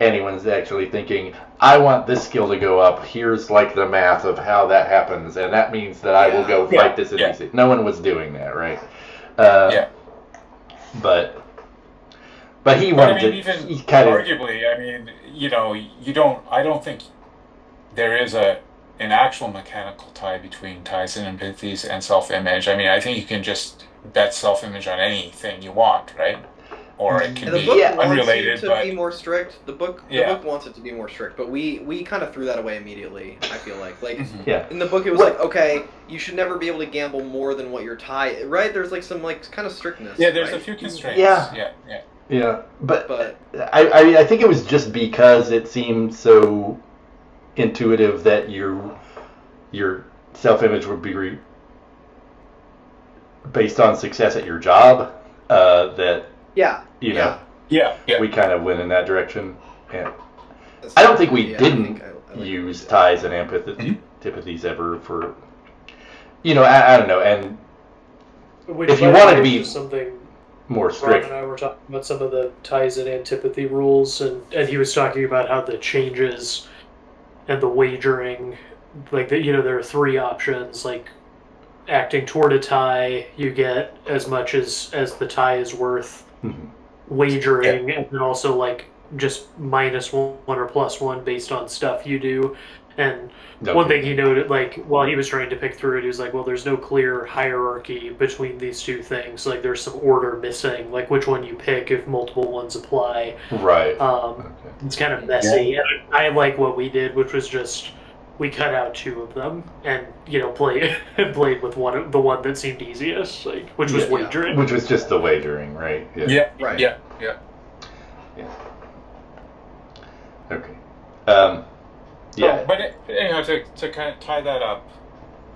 anyone's actually thinking, I want this skill to go up, here's the math of how that happens, and that means that I will go fight this NPC. No one was doing that, right? But he wanted to... Even arguably, I mean, I don't think there is an actual mechanical tie between ties and empathies and self-image. I mean, I think you can just bet self-image on anything you want, right? Or it can be unrelated. The book wants it to be more strict. The book wants it to be more strict, but we kind of threw that away immediately. I feel like in the book it was okay, you should never be able to gamble more than what your tie. Right? There's some kind of strictness. Yeah, there's a few constraints. Yeah, but I think it was just because it seemed so intuitive that your self-image would be based on success at your job. We kind of went in that direction. Yeah. I don't think we didn't use ties and antipathies ever for. I don't know, and if you wanted to be something. More strict. Ron and I were talking about some of the ties and antipathy rules, and he was talking about how the changes and the wagering, there are three options, acting toward a tie, you get as much as the tie is worth. Mm-hmm. Wagering, and then also just -1 or +1 based on stuff you do. And one thing he noted, while he was trying to pick through it, he was like, well, there's no clear hierarchy between these two things. There's some order missing, which one you pick if multiple ones apply. Right. It's kind of messy. And I like what we did, which was just we cut out 2 of them and played with the one that seemed easiest, like which was wagering. Which was just the wagering, right? Yeah. Right. Yeah. Okay. So, but anyhow, to kind of tie that up,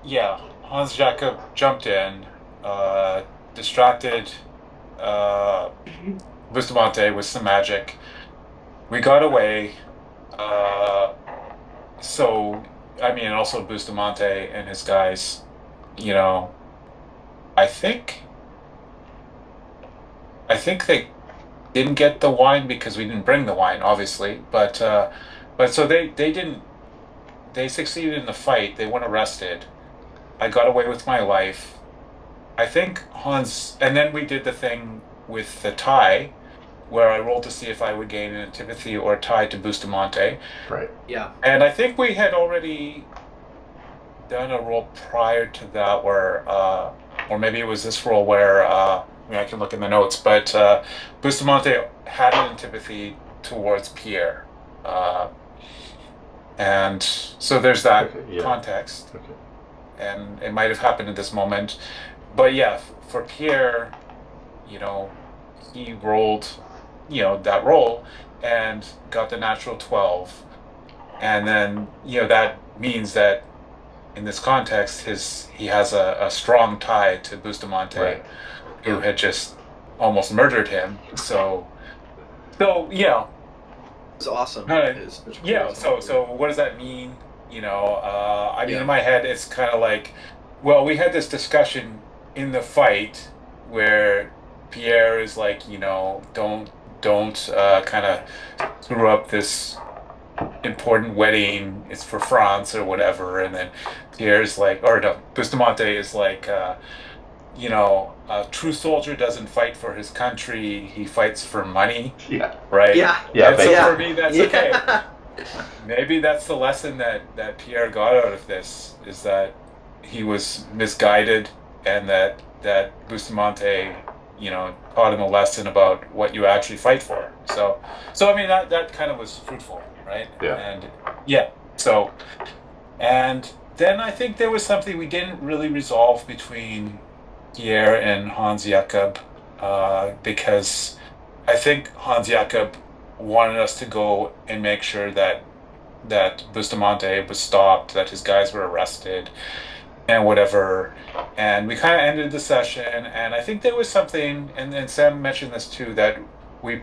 yeah, Hans Jakob jumped in, distracted Bustamante with some magic. We got away. So, I mean, also Bustamante and his guys, I think they didn't get the wine because we didn't bring the wine, obviously. But so they didn't. They succeeded in the fight. They weren't arrested. I got away with my life. I think Hans, and then we did the thing with the tie, where I rolled to see if I would gain an antipathy or a tie to Bustamante. Right. Yeah. And I think we had already done a roll prior to that where, or maybe it was this roll where, I can look in the notes, but Bustamante had an antipathy towards Pierre. And so there's that context. Okay. And it might have happened at this moment. But yeah, for Pierre, he rolled, that roll and got the natural 12. And then, that means that in this context, he has a strong tie to Bustamante, Right. who had just almost murdered him. So It's awesome. So what does that mean? I mean, in my head, it's kind of like, well, we had this discussion in the fight where Pierre is like, don't kind of screw up this important wedding. It's for France or whatever. And then Pierre's like, or no, Bustamante is like, a true soldier doesn't fight for his country. He fights for money. Yeah. Right? Yeah. Yeah. And so for me, that's okay. Yeah. Maybe that's the lesson that Pierre got out of this, is that he was misguided, and that Bustamante, taught him a lesson about what you actually fight for. So I mean, that kind of was fruitful, right? Yeah. And then I think there was something we didn't really resolve between Pierre and Hans Jakob, because I think Hans Jakob wanted us to go and make sure that Bustamante was stopped, that his guys were arrested, and whatever. And we kind of ended the session, and I think there was something, and Sam mentioned this too, that we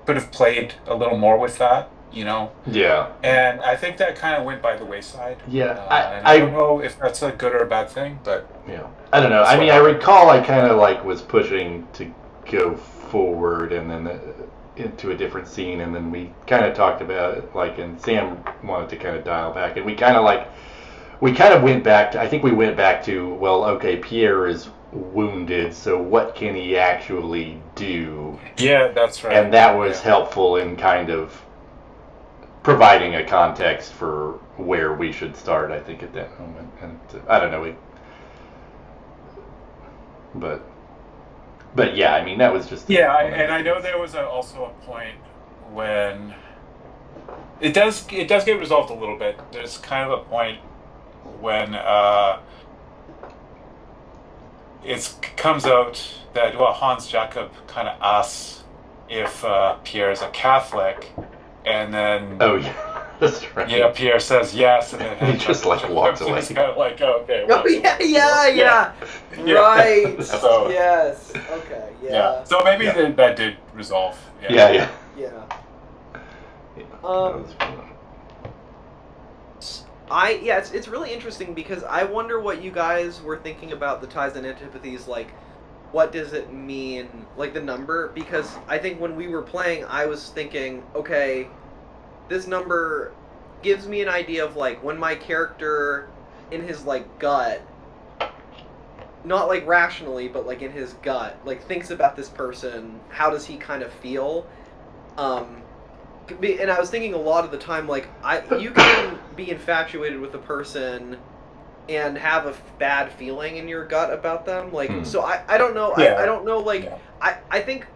could have played a little more with that, Yeah. And I think that kind of went by the wayside. Yeah. And I don't know if that's a good or a bad thing, but Yeah. I don't know. I mean, I recall I kind of was pushing to go forward and then into a different scene, and then we kind of talked about it, and Sam wanted to kind of dial back, and we kind of went back to, I think we went back to, well, okay, Pierre is wounded, so what can he actually do? Yeah, that's right. And that was helpful in kind of providing a context for where we should start, I think, at that moment. And I don't know, but yeah, I mean, that was just and I know there was also a point when it does get resolved a little bit. There's kind of a point when it comes out that, well, Hans Jakob kind of asks if Pierre is a Catholic, and then that's right. Yeah, Pierre says yes, and then he just walks away. He's kind of like, oh, okay. Oh yeah. Right. So, yes. Okay. Yeah. So maybe that did resolve. Yeah. It's really interesting because I wonder what you guys were thinking about the ties and antipathies. Like, what does it mean? Like the number? Because I think when we were playing, I was thinking, okay, this number gives me an idea of when my character in his gut, not rationally, but in his gut, thinks about this person, how does he kind of feel? And I was thinking a lot of the time, you can be infatuated with a person and have a bad feeling in your gut about them. So I don't know. Yeah. I don't know. I think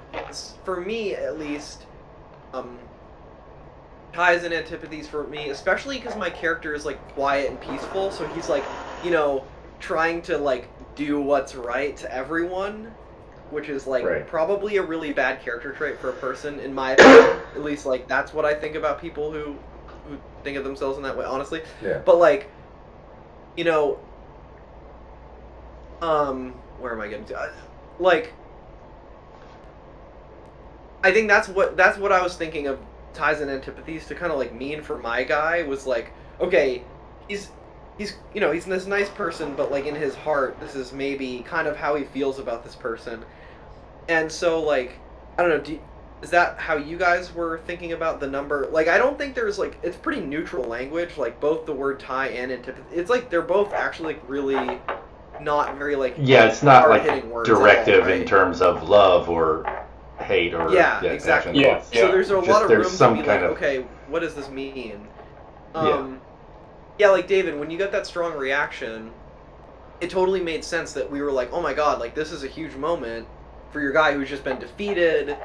for me at least, ties and antipathies for me, especially because my character is like quiet and peaceful, so he's like, you know, trying to like do what's right to everyone, which is like probably a really bad character trait for a person, in my opinion. At least like that's what I think about people who think of themselves in that way, honestly. Yeah. But like, you know, where am I getting to? Like, I think that's what I was thinking of ties and antipathies to kind of like mean for my guy was like, okay, he's you know, he's this nice person, but like in his heart, this is maybe kind of how he feels about this person. And so like, I don't know, is that how you guys were thinking about the number? Like, I don't think there's like, it's pretty neutral language, like both the word tie and antipathy. It's like they're both actually like really not very like it's not like directive all, right? in terms of love or hate or exactly. Yeah. So there's a lot of room to be like, of... okay, what does this mean? Yeah, like David, when you got that strong reaction, it totally made sense that we were like, oh my god, like this is a huge moment for your guy who's just been defeated,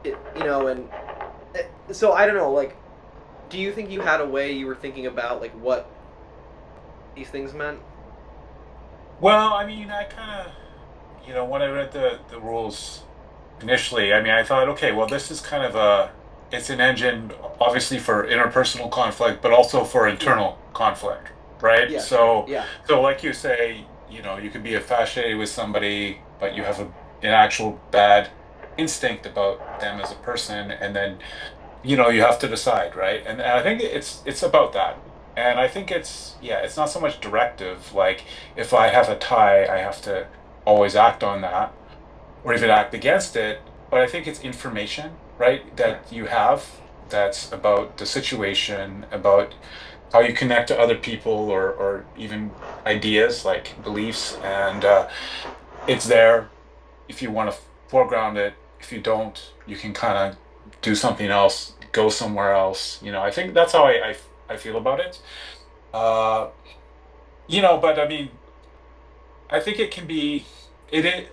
you know, and so I don't know, like, do you think you had a way you were thinking about like what these things meant? Well, I mean, I kind of, you know, when I read the rules initially, I mean, I thought, okay, well, this is kind of it's an engine, obviously, for interpersonal conflict, but also for internal conflict, right? Yeah, so, yeah. So like you say, you know, you could be infatuated with somebody, but you have an actual bad instinct about them as a person, and then, you know, you have to decide, right? And I think it's about that. And I think it's not so much directive, like if I have a tie, I have to always act on that, or even act against it, but I think it's information, right, that you have that's about the situation, about how you connect to other people or even ideas like beliefs, and it's there if you want to foreground it. If you don't, you can kind of do something else, go somewhere else. You know, I think that's how I feel about it. You know, but I mean, I think it can be,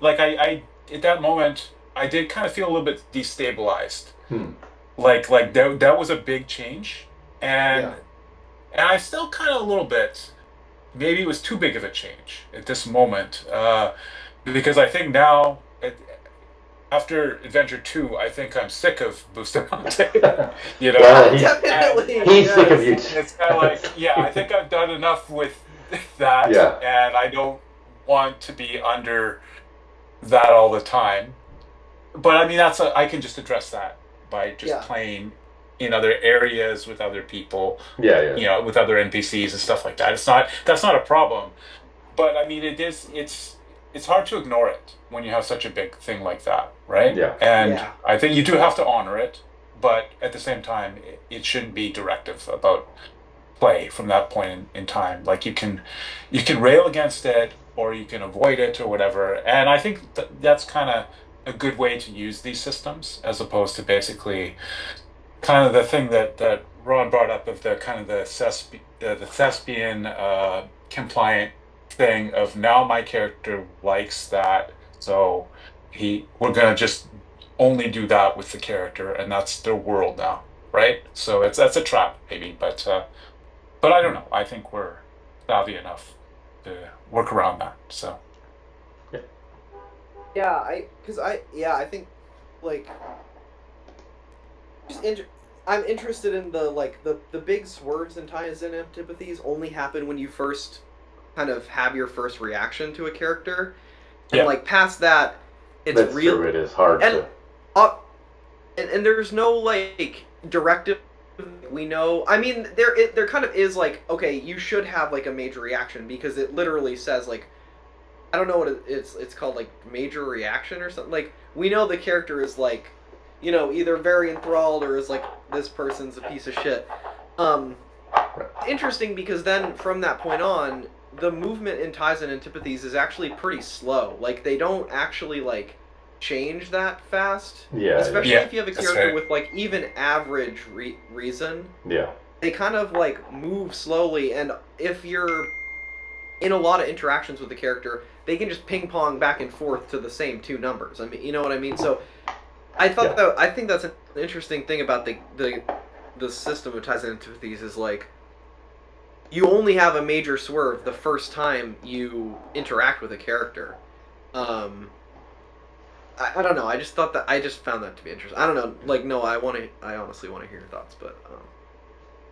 like I at that moment, I did kind of feel a little bit destabilized. Like that was a big change, and I still kind of a little bit, maybe it was too big of a change at this moment, because I think now, after Adventure 2, I think I'm sick of Bustamante. You know, well, definitely. He's sick of you. It's kind of like, I think I've done enough with that, and I don't want to be under that all the time. But I mean, I can just address that by just playing in other areas with other people. You know, with other NPCs and stuff like that. That's not a problem. But I mean, it's hard to ignore it when you have such a big thing like that, right? And I think you do have to honor it, but at the same time, it shouldn't be directive about play from that point in time. Like you can rail against it, or you can avoid it, or whatever. And I think that's kind of a good way to use these systems, as opposed to basically kind of the thing that Ron brought up of the kind of the thespian compliant thing of, now my character likes that, so we're gonna just only do that with the character, and that's their world now, right? So that's a trap maybe, but I don't know. I think we're savvy enough to work around that. So I think like I'm interested in the big swerves and ties and antipathies only happen when you first kind of have your first reaction to a character, and like past that, it's That's real. True. It is hard to. And there's no like directive. We know. I mean, there kind of is like, okay, you should have like a major reaction, because it literally says like, I don't know what it's called, like major reaction or something. Like, we know the character is like, you know, either very enthralled or is like, this person's a piece of shit. Interesting, because then from that point on, the movement in ties and antipathies is actually pretty slow. Like, they don't actually like change that fast. Especially if you have a character with like even average reason. They kind of like move slowly, and if you're in a lot of interactions with the character, they can just ping pong back and forth to the same two numbers. I mean, you know what I mean? So I think that's an interesting thing about the the system of ties and antipathies is like you only have a major swerve the first time you interact with a character. I don't know. I just found that to be interesting. I don't know. Like, no, I honestly want to hear your thoughts, but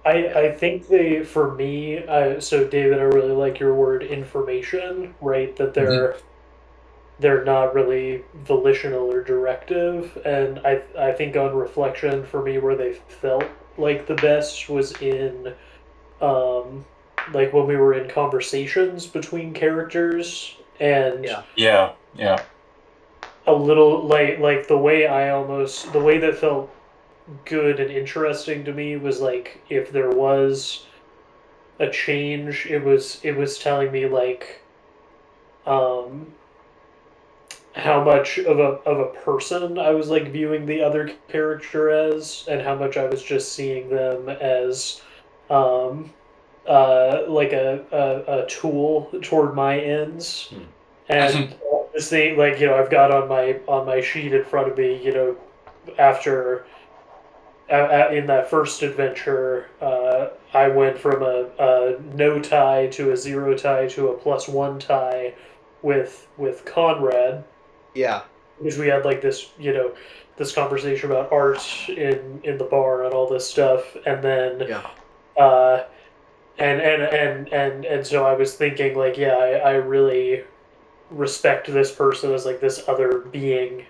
I think for me, so David, I really like your word information, right? That they're not really volitional or directive, and I think on reflection for me, where they felt like the best was in, um, like when we were in conversations between characters, and Yeah. a little like the way the way that felt good and interesting to me was like if there was a change, it was telling me like um how much of a person I was like viewing the other character as, and how much I was just seeing them as um like a tool toward my ends. And this thing, like, I've got on my sheet in front of me, after in that first adventure, I went from a no tie to a zero tie to a +1 tie with Conrad, yeah, because we had like this, this conversation about art in the bar and all this stuff, and then yeah, uh, and so I was thinking like, yeah, I really respect this person as like this other being,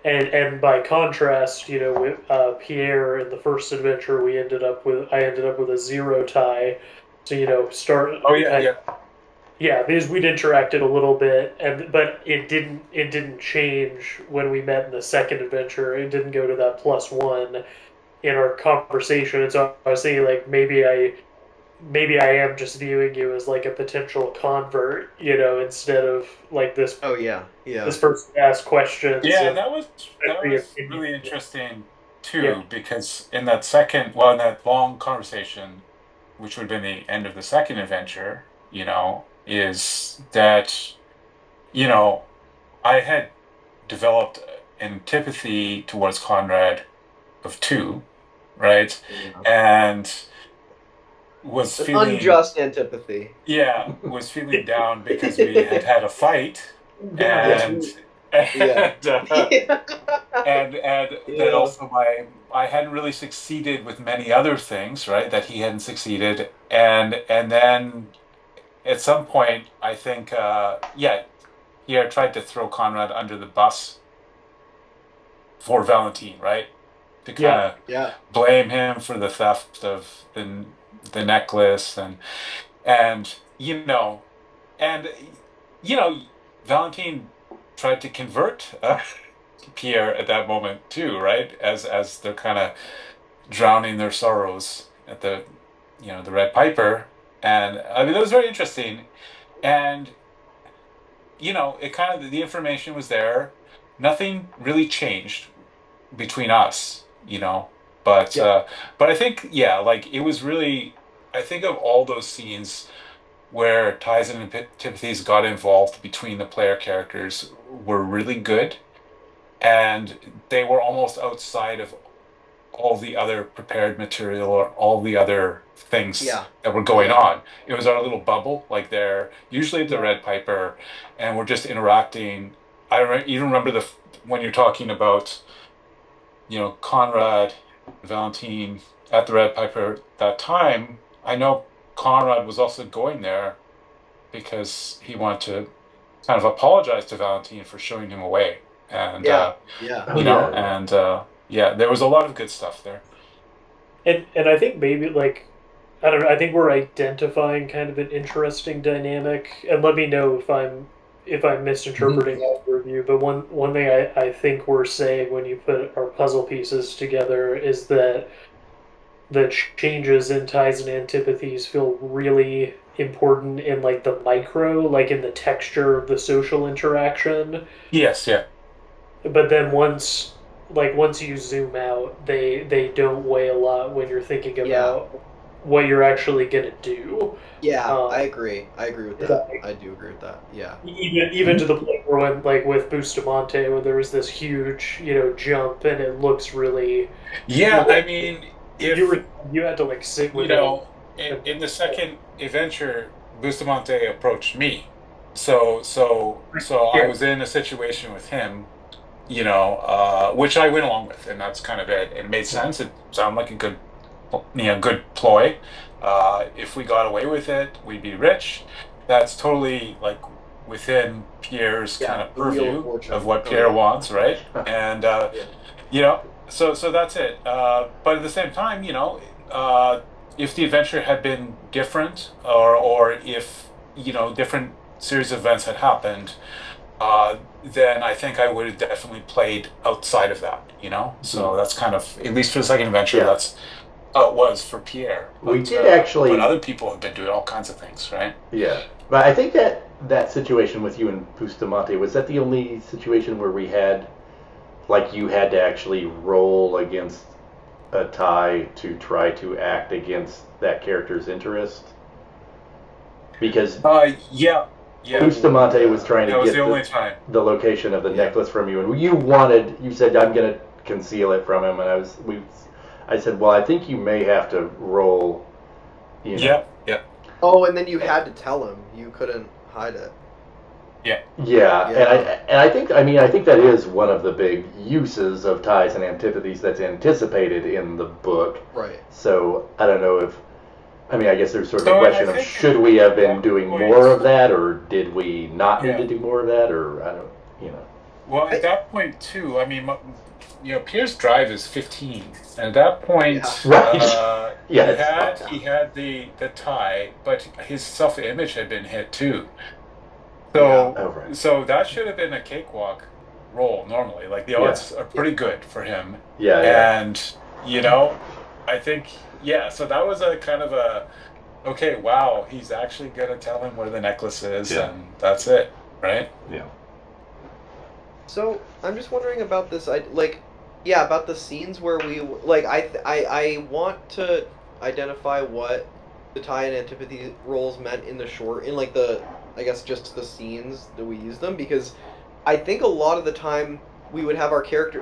and by contrast, with Pierre in the first adventure, I ended up with a zero tie, so start. Oh yeah. Yeah, because we'd interacted a little bit, but it didn't change when we met in the second adventure. It didn't go to that +1 in our conversation. And so I was thinking like maybe I am just viewing you as like a potential convert, instead of like this. Oh yeah, yeah. This person asked questions. Yeah, that was really interesting too, because in that long conversation, which would have been the end of the second adventure, is that, I had developed antipathy towards Conrad of 2, right? Yeah. And was feeling unjust antipathy. Yeah, was feeling down because we had a fight, and Yeah. and that also I hadn't really succeeded with many other things, right? That he hadn't succeeded, and then at some point, I think, he had tried to throw Conrad under the bus for Valentine, right? To kind of blame him for the theft of the necklace, and Valentine tried to convert Pierre at that moment too, right? As they're kind of drowning their sorrows at the Red Piper, and I mean that was very interesting, and it kind of the information was there, nothing really changed between us, but I think like it was really, I think of all those scenes where ties and antipathies got involved between the player characters were really good, and they were almost outside of all the other prepared material or all the other things that were going on. It was our little bubble, like they're usually at the Red Piper, and we're just interacting. I even remember when you're talking about, Conrad, Valentine at the Red Piper that time. I know Conrad was also going there because he wanted to kind of apologize to Valentine for showing him away, and there was a lot of good stuff there. And I think maybe like, I don't know, I think we're identifying kind of an interesting dynamic, and let me know if I'm misinterpreting that review. But one thing I think we're saying when you put our puzzle pieces together is that the changes in ties and antipathies feel really important in like the micro, like in the texture of the social interaction. Yes, yeah. But then once you zoom out, they don't weigh a lot when you're thinking about what you're actually gonna do. Yeah, I agree. I agree with that. I do agree with that. Yeah. Even to the point where when, like with Bustamante, when there was this huge, jump, and it looks really. Yeah, I mean, if you had to like sit with you know, in the second adventure, Bustamante approached me. So I was in a situation with him, which I went along with, and that's kind of it. It made sense. It sounded like a good ploy. If we got away with it, we'd be rich. That's totally like within Pierre's kind of purview of what Pierre wants, right? And so that's it. But at the same time, if the adventure had been different, or if different series of events had happened, then I think I would have definitely played outside of that. So that's kind of, at least for the second adventure, that's how it was for Pierre. But, we did actually, but other people have been doing all kinds of things, right? Yeah, but I think that situation with you and Bustamante, was that the only situation where we had, like, you had to actually roll against a tie to try to act against that character's interest? Because yeah. Bustamante was trying to get the only time. the location of the necklace from you, and you said, I'm going to conceal it from him, and I said, well, I think you may have to roll. Yeah. Oh, and then you had to tell him. You couldn't hide it. Yeah. And I think that is one of the big uses of ties and antipathies that's anticipated in the book. Right. So I don't know I guess there's sort of a question of, should we have been doing more of that, or did we not need to do more of that, or I don't. Well, at that point too, Pierre's drive is 15, and at that point, right. he had the tie, but his self-image had been hit too. So that should have been a cakewalk roll normally. Like, the odds are pretty good for him. And I think so that was a kind of a, okay, wow, he's actually gonna tell him where the necklace is, and that's it, right? Yeah. So I'm just wondering about this. About the scenes where we I want to identify what the tie and antipathy roles meant in the short, in like the, I guess, just the scenes that we use them, because I think a lot of the time we would have our character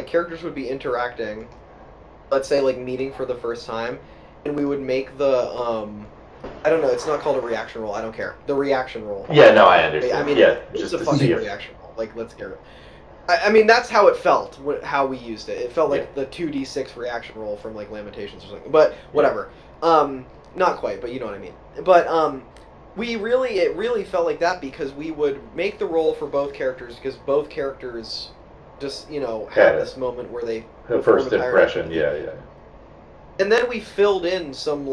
characters would be interacting, let's say like meeting for the first time, and we would make the I don't know, it's not called a reaction roll, I don't care. The reaction roll. Yeah, no, I understand. I mean, it's just a fucking reaction roll. Like, let's get it. I mean, that's how it felt, how we used it. It felt like the 2d6 reaction roll from, like, Lamentations or something. But, whatever. Not quite, but you know what I mean. But, it really felt like that, because we would make the roll for both characters, because both characters just, had this moment where they... The first impression, yeah. And then we filled in some,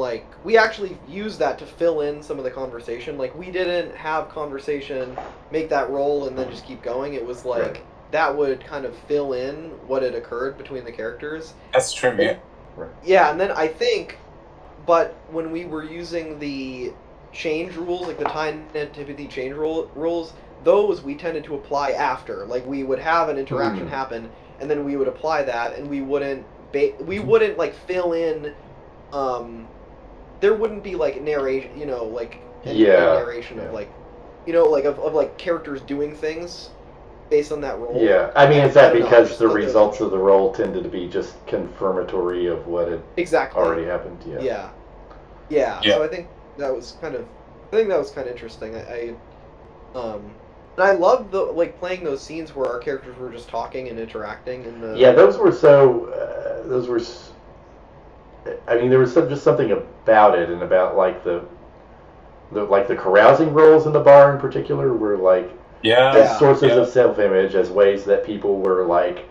we actually used that to fill in some of the conversation. Like, we didn't have conversation, make that roll, and then just keep going. It was like... that would kind of fill in what had occurred between the characters. That's true, yeah. Yeah, and then I think, but when we were using the change rules, like the tie and antipathy change rules, those we tended to apply after. Like, we would have an interaction happen, and then we would apply that, and we wouldn't like fill in. There wouldn't be like narration, narration of like, of like characters doing things based on that roll. Yeah, I mean, is that because the results of the roll tended to be just confirmatory of what had already happened? Yeah. So I think that was kind of interesting. And I loved playing those scenes where our characters were just talking and interacting. Those were I mean, there was just something about it, and about like the carousing rolls in the bar in particular were like as sources of self-image, as ways that people were like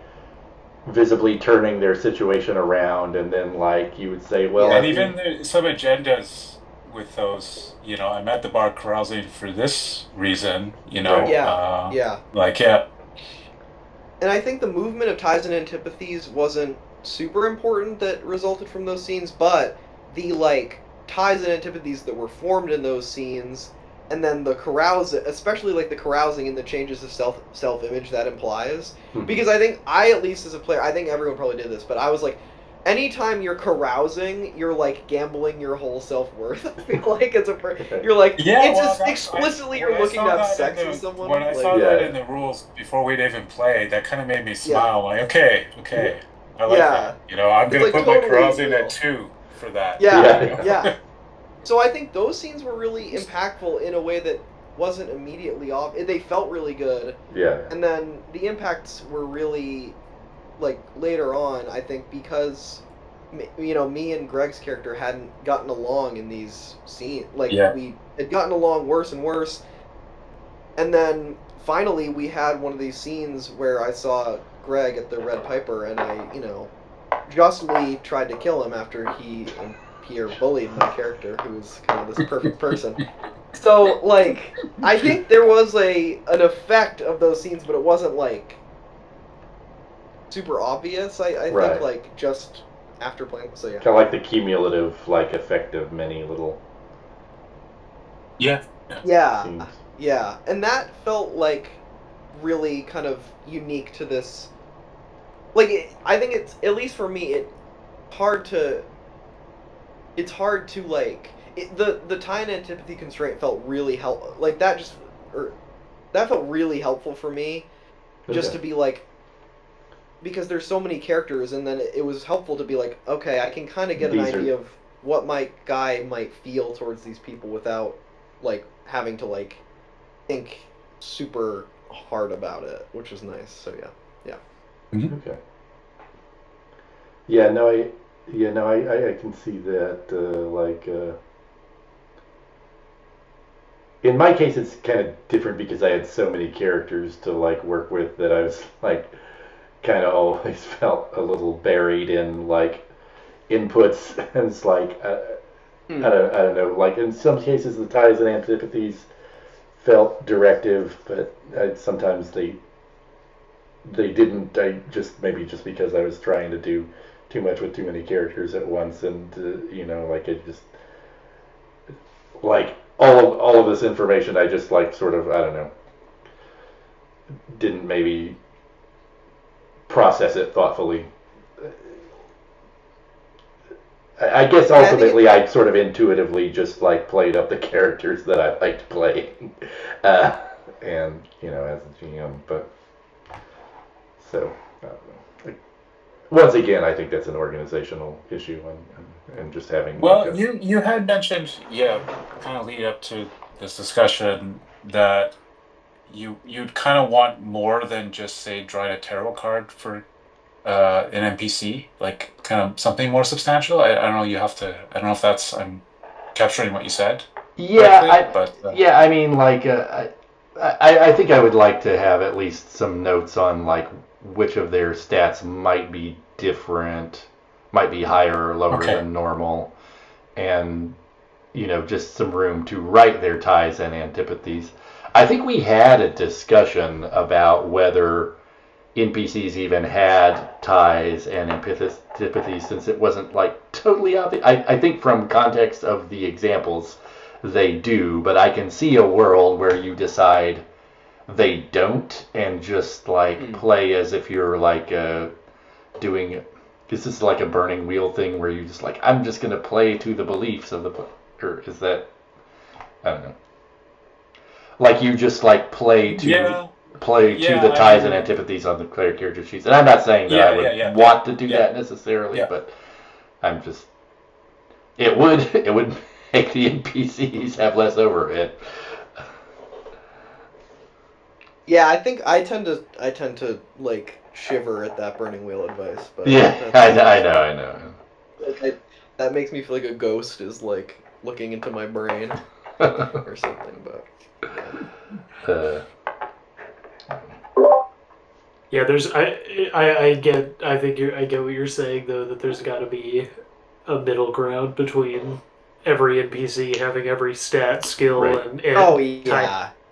visibly turning their situation around, and then like you would say, well, and even some agendas with those. I'm at the bar carousing for this reason. And I think the movement of ties and antipathies wasn't super important that resulted from those scenes, but the ties and antipathies that were formed in those scenes, and then the especially the carousing and the changes of self-image that implies. Because I at least as a player, I think everyone probably did this, but I was like, anytime you're carousing, you're gambling your whole self-worth. I feel like as a you're explicitly you're looking to have sex with someone. When I saw that in the rules before we'd even played, that kind of made me smile. Like, okay. I like that. You know, I'm gonna like put totally my Karaz in real. at 2 for that. Yeah. So I think those scenes were really impactful in a way that wasn't immediately off. They felt really good. Yeah. And then the impacts were really, like, later on, I think, because, you know, me and Greg's character hadn't gotten along in these scenes. Like, we had gotten along worse and worse. And then, finally, we had one of these scenes where I saw Greg at the Red Piper, and I, you know, justly tried to kill him after he bullied my character, who was kind of this perfect person. So, like, I think there was an effect of those scenes, but it wasn't, like, super obvious, I think, like, just after playing, so yeah. Kind of like the cumulative, like, effect of many little... Yeah, and that felt, like, really kind of unique to this, like, I think it's, at least for me, it's hard to, like, the tie and antipathy constraint felt really like, that felt really helpful for me, just to be like, because there's so many characters, and then it was helpful to be like, okay, I can kind of get an idea of what my guy might feel towards these people without, like, having to, like, think super hard about it, which was nice. So yeah. Okay. Yeah, no, I can see that. In my case, it's kind of different because I had so many characters to, like, work with that I was, like, kind of always felt a little buried in, like, inputs, and it's like I don't know, like, in some cases the ties and antipathies felt directive, but sometimes they didn't. I just, maybe just because I was trying to do too much with too many characters at once, and you know, like, it just, like, all of this information, I just, like, sort of, I don't know, didn't maybe process it thoughtfully. I guess ultimately I sort of intuitively just, like, played up the characters that I liked playing, and, you know, as a GM, but so once again, I think that's an organizational issue, and just having. Well, you had mentioned, kind of lead up to this discussion, that you'd kind of want more than just, say, drawing a tarot card for an NPC, like, kind of something more substantial. I don't know. I don't know if that's, I'm capturing what you said. Yeah, correctly, I mean, like, I think I would like to have at least some notes on, like, which of their stats might be different, might be higher or lower than normal, and, you know, just some room to write their ties and antipathies. I think we had a discussion about whether NPCs even had ties and antipathies, since it wasn't, like, totally obvious. I think from context of the examples, they do, but I can see a world where you decide they don't, and just, like, play as if you're, like, doing, this is like a burning wheel thing where you just, like, I'm just going to play to the beliefs of the player. Or is that, I don't know. Like, you just, like, play to the ties and antipathies on the player character sheets. And I'm not saying that I would want to do that necessarily, but I'm just, it would make the NPCs have less overhead. Yeah, I think I tend to like shiver at that burning wheel advice. But yeah, I know. Like, that makes me feel like a ghost is, like, looking into my brain or something. But yeah, there's I get what you're saying, though, that there's got to be a middle ground between every NPC having every stat, skill, and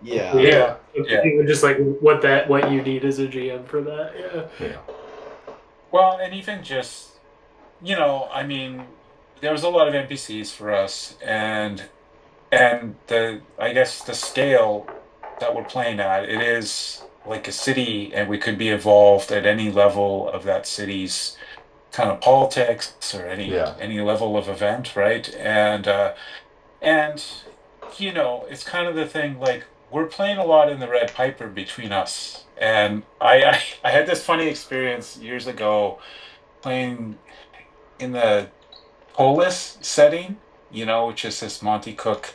yeah. Just like what you need as a GM for that. Yeah. Well, and even just, you know, I mean, there was a lot of NPCs for us, and I guess the scale that we're playing at, it is like a city, and we could be involved at any level of that city's kind of politics, or any level of event, right? And you know, it's kind of the thing, like, we're playing a lot in the Red Piper between us, and I had this funny experience years ago playing in the Polis setting, which is this Monty Cook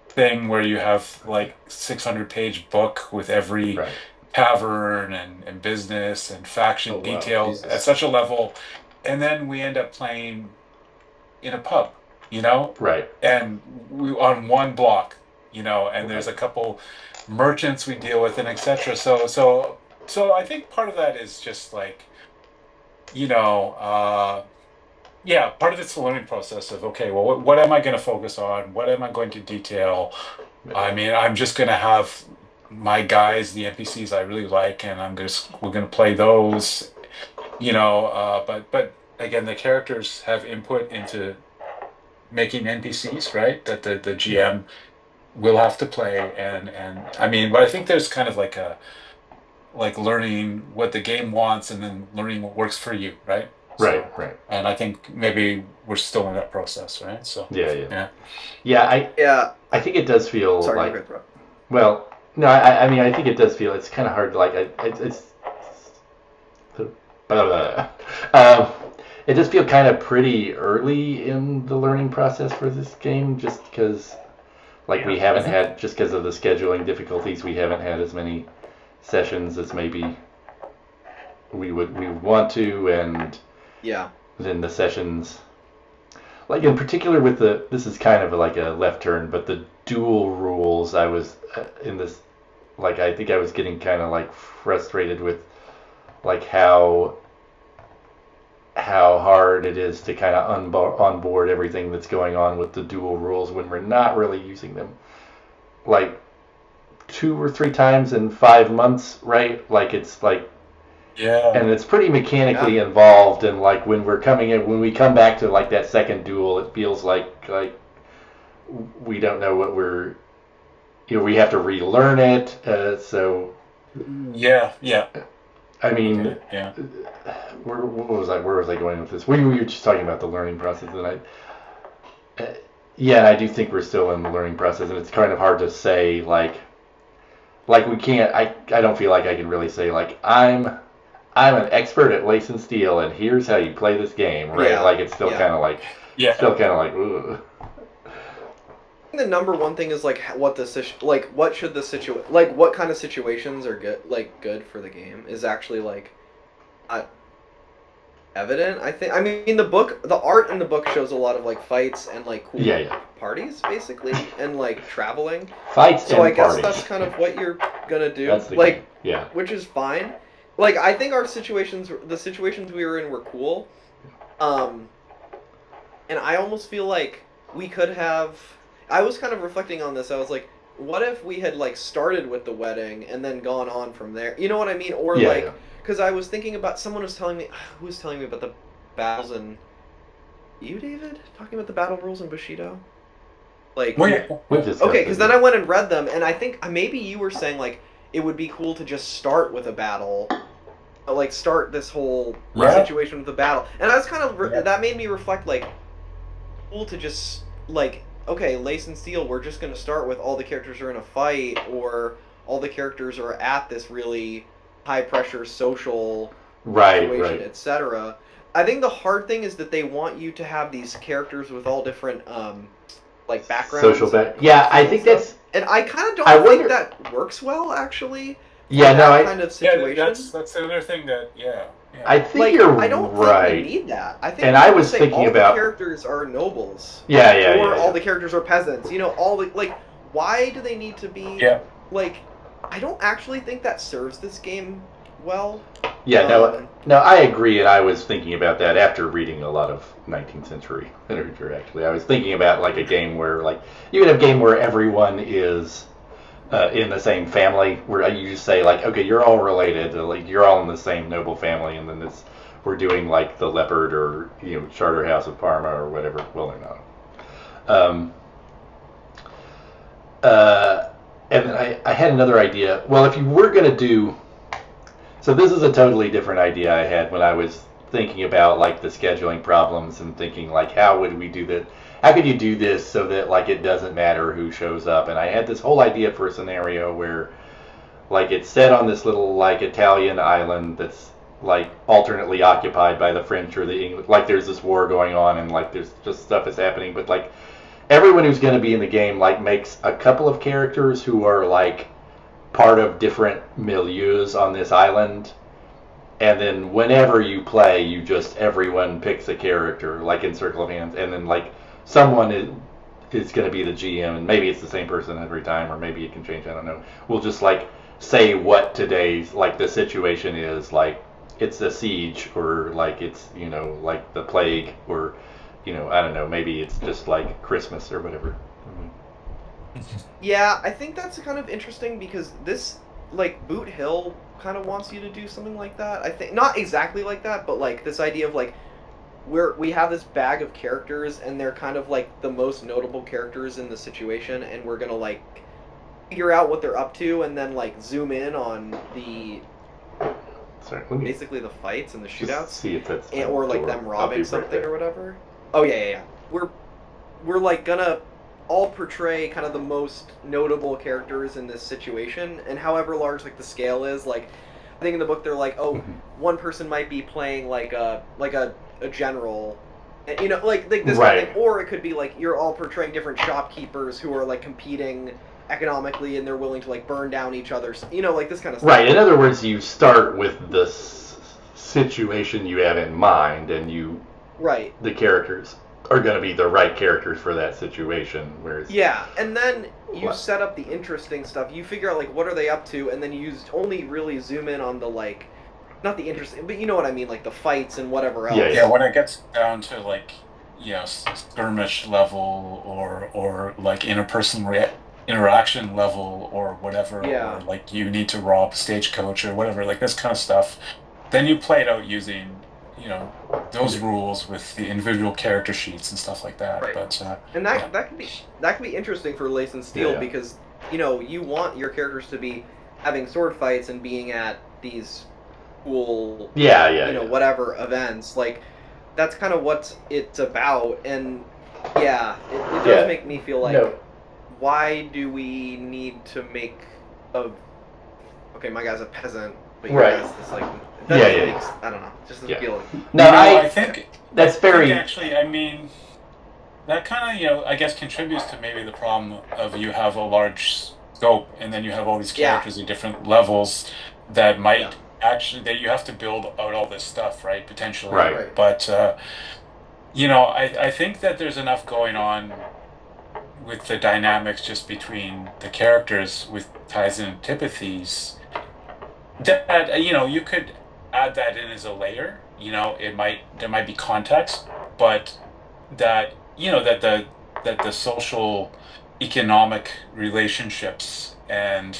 thing where you have like 600-page book with every Right. tavern and business and faction Oh, wow. details Jesus. at such a level, and then we end up playing in a pub, Right. and we on one block, and Right. there's a couple merchants we deal with and etc. So I think part of that is just like, yeah, part of it's the learning process of, okay, well, what am I going to focus on? What am I going to detail? I mean, I'm just going to have my guys, the NPCs I really like, and we're going to play those, but again, the characters have input into making NPCs, right? That the GM will have to play, and I mean, but I think there's kind of like learning what the game wants and then learning what works for you, right? Right. And I think maybe we're still in that process, right? So Yeah. Yeah. I think it does feel Sorry, like. go ahead, bro. Well, no, I mean, I think it does feel it's kind of hard. Like, it's. It does feel kind of pretty early in the learning process for this game, just because, like, we haven't had, just because of the scheduling difficulties, we haven't had as many sessions as maybe we would want to, and Yeah. then the sessions, like in particular with this is kind of like a left turn, but the dual rules, I was in this, like, I think I was getting kind of like frustrated with like how hard it is to kind of onboard everything that's going on with the dual rules when we're not really using them like 2 or 3 times in 5 months, right? Like, it's like, yeah, and it's pretty mechanically involved, and like when we come back to like that second duel, it feels like we don't know what we have to relearn it, so yeah. I mean, Okay, yeah. where was I going with this? We were just talking about the learning process, and I do think we're still in the learning process, and it's kind of hard to say like we can't. I don't feel like I can really say like I'm an expert at Lace and Steel, and here's how you play this game, right? Yeah, Like, it's still kind of like, ugh. The number one thing is like what kind of situations are good for the game is actually like evident. I mean the art in the book shows a lot of like fights and like cool parties basically, and like traveling fights. So and I guess parties. That's kind of what you're gonna do. That's the like game. which is fine. Like, I think the situations we were in were cool, and I almost feel like we could have. I was kind of reflecting on this. I was like, what if we had like started with the wedding and then gone on from there? You know what I mean? Or because I was thinking about who was telling me about the battles in. You, David, talking about the battle rules in Bushido? Like, okay, because then I went and read them, and I think maybe you were saying like it would be cool to just start with a battle. Like, start this whole situation with the battle, and I was kind of that made me reflect, like, cool to just like, okay, Lace and Steel, we're just gonna start with all the characters are in a fight, or all the characters are at this really high pressure social situation, etc. I think the hard thing is that they want you to have these characters with all different like backgrounds. I think that's, and I kind of don't think that works well, actually. Kind of situation. That's the other thing that I think you're right. I don't think we need that. I think, and I was thinking all about the characters are nobles. Or all the characters are peasants. All the like. Why do they need to be? Like, I don't actually think that serves this game well. No, I agree, and I was thinking about that after reading a lot of 19th century literature. Actually, I was thinking about like a game where like you could have a game where everyone is in the same family, where you just say like, okay, you're all related, like you're all in the same noble family, and then we're doing like the Leopard or Charterhouse of Parma or whatever. Well, they're not. And then I had another idea. Well, if you were gonna do, so this is a totally different idea I had when I was thinking about like the scheduling problems and thinking like, how would we do that? How could you do this so that like it doesn't matter who shows up? And I had this whole idea for a scenario where like it's set on this little like Italian island that's like alternately occupied by the French or the English. Like there's this war going on, and like there's just stuff is happening. But like everyone who's going to be in the game like makes a couple of characters who are like part of different milieus on this island. And then whenever you play, you just everyone picks a character like in Circle of Hands, and then like someone is going to be the GM, and maybe it's the same person every time, or maybe it can change. I don't know. We'll just like say what today's like the situation is, like it's a siege, or like it's like the plague, or I don't know. Maybe it's just like Christmas or whatever. Yeah, I think that's kind of interesting because this like Boot Hill kind of wants you to do something like that. I think not exactly like that, but like this idea of like we have this bag of characters and they're kind of like the most notable characters in the situation, and we're gonna like figure out what they're up to and then like zoom in on the basically the fights and the shootouts, see if that's or like them robbing something or whatever. Oh yeah. We're like gonna all portray kind of the most notable characters in this situation, and however large like the scale is, like I think in the book they're like, oh, one person might be playing like a general, and, like this kind of thing, or it could be like you're all portraying different shopkeepers who are like competing economically and they're willing to like burn down each other's, like this kind of stuff. Right. In other words, you start with the situation you have in mind, and the characters are going to be the right characters for that situation. Whereas and then you set up the interesting stuff. You figure out like what are they up to, and then you only really zoom in on the like, not the interesting, but you know what I mean, like the fights and whatever else. Yeah. When it gets down to like skirmish level or like interpersonal interaction level or whatever, or like you need to rob a stagecoach or whatever, like this kind of stuff, then you play it out using those rules with the individual character sheets and stuff like that. Right. But and that can be interesting for Lace and Steel because you want your characters to be having sword fights and being at these cool whatever events. Like that's kind of what it's about, and it does make me feel like why do we need to make my guy's a peasant, but your guy's this like makes, I don't know, just doesn't feel like. No, I think that's very actually. I mean, that kind of I guess contributes to maybe the problem of you have a large scope and then you have all these characters at different levels that might actually that you have to build out all this stuff, right? Potentially, right. But I think that there's enough going on with the dynamics just between the characters with ties and antipathies that you could add that in as a layer. There might be context, but that that the social economic relationships and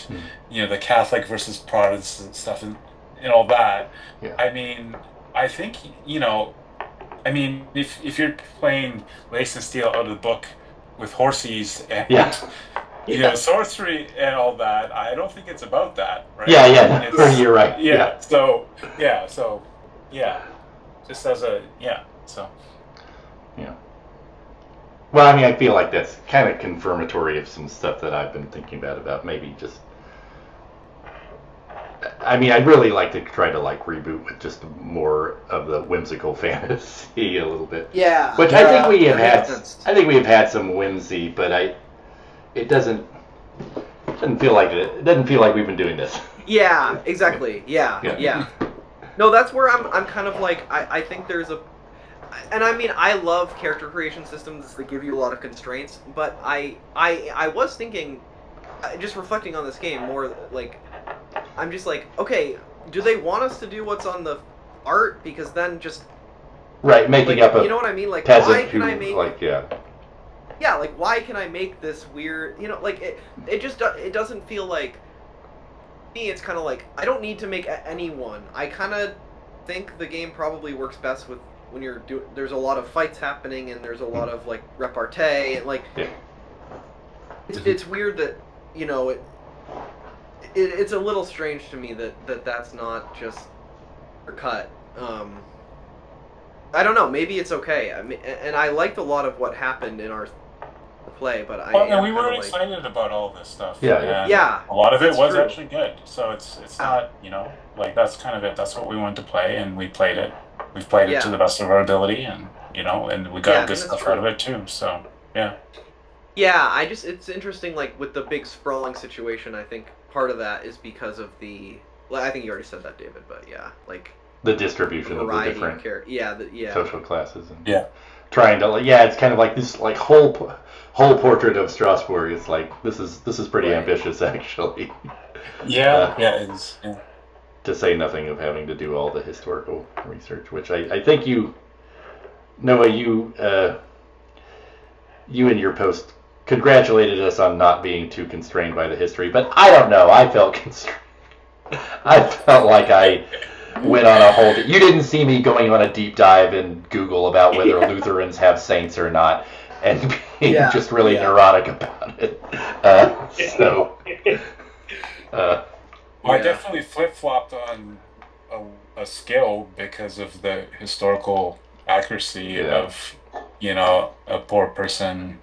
the Catholic versus Protestant stuff and all that. I mean, I think if you're playing Lace and Steel out of the book with horses and sorcery and all that, I don't think it's about that, right? You're right. Just as a Well, I mean, I feel like that's kind of confirmatory of some stuff that I've been thinking about maybe just. I mean, I'd really like to try to like reboot with just more of the whimsical fantasy a little bit. Yeah. Which I think we have had. I think we have had some whimsy, but it doesn't feel like it. It doesn't feel like we've been doing this. Yeah. Exactly. Yeah. No, that's where I'm kind of like I think there's a. And I mean, I love character creation systems that give you a lot of constraints, but I was thinking, just reflecting on this game more, like, I'm just like, okay, do they want us to do what's on the art? Because then just... Right, making up a you know what I mean? Like, peasant why can I make... Like, Yeah, like, why can I make this weird... like, it just... It doesn't feel like... Me, it's kind of like, I don't need to make anyone. I kind of think the game probably works best with... when you're there's a lot of fights happening and there's a lot of like repartee and like it's weird that it's a little strange to me that that's not just cut. I don't know, maybe it's okay. I mean, and I liked a lot of what happened in our to play, but I Well, am and we were kinda like, excited about all this stuff. Yeah, and yeah, a lot of it that's was true. actually good. So it's not, like that's kind of it. That's what we wanted to play, and we played it. We've played it to Yeah. the best of our ability, and and we Yeah, got I good think that's stuff out of true. it too. So yeah, Yeah, it's interesting, like, with the big sprawling situation, I think part of that is because of the, well, I think you already said that, David, but yeah, like, The distribution of the variety of different characters. Yeah, yeah. social classes and yeah, trying to it's kind of like this like whole portrait of Strasbourg. It's like this is pretty Right. ambitious actually. yeah, it is. Yeah. To say nothing of having to do all the historical research, which I think Noah, you in your post congratulated us on not being too constrained by the history, but I don't know. I felt constrained. I felt like I went on a whole. You didn't see me going on a deep dive in Google about whether Lutherans have saints or not, and being just really neurotic about it. I definitely flip-flopped on a skill because of the historical accuracy of, a poor person,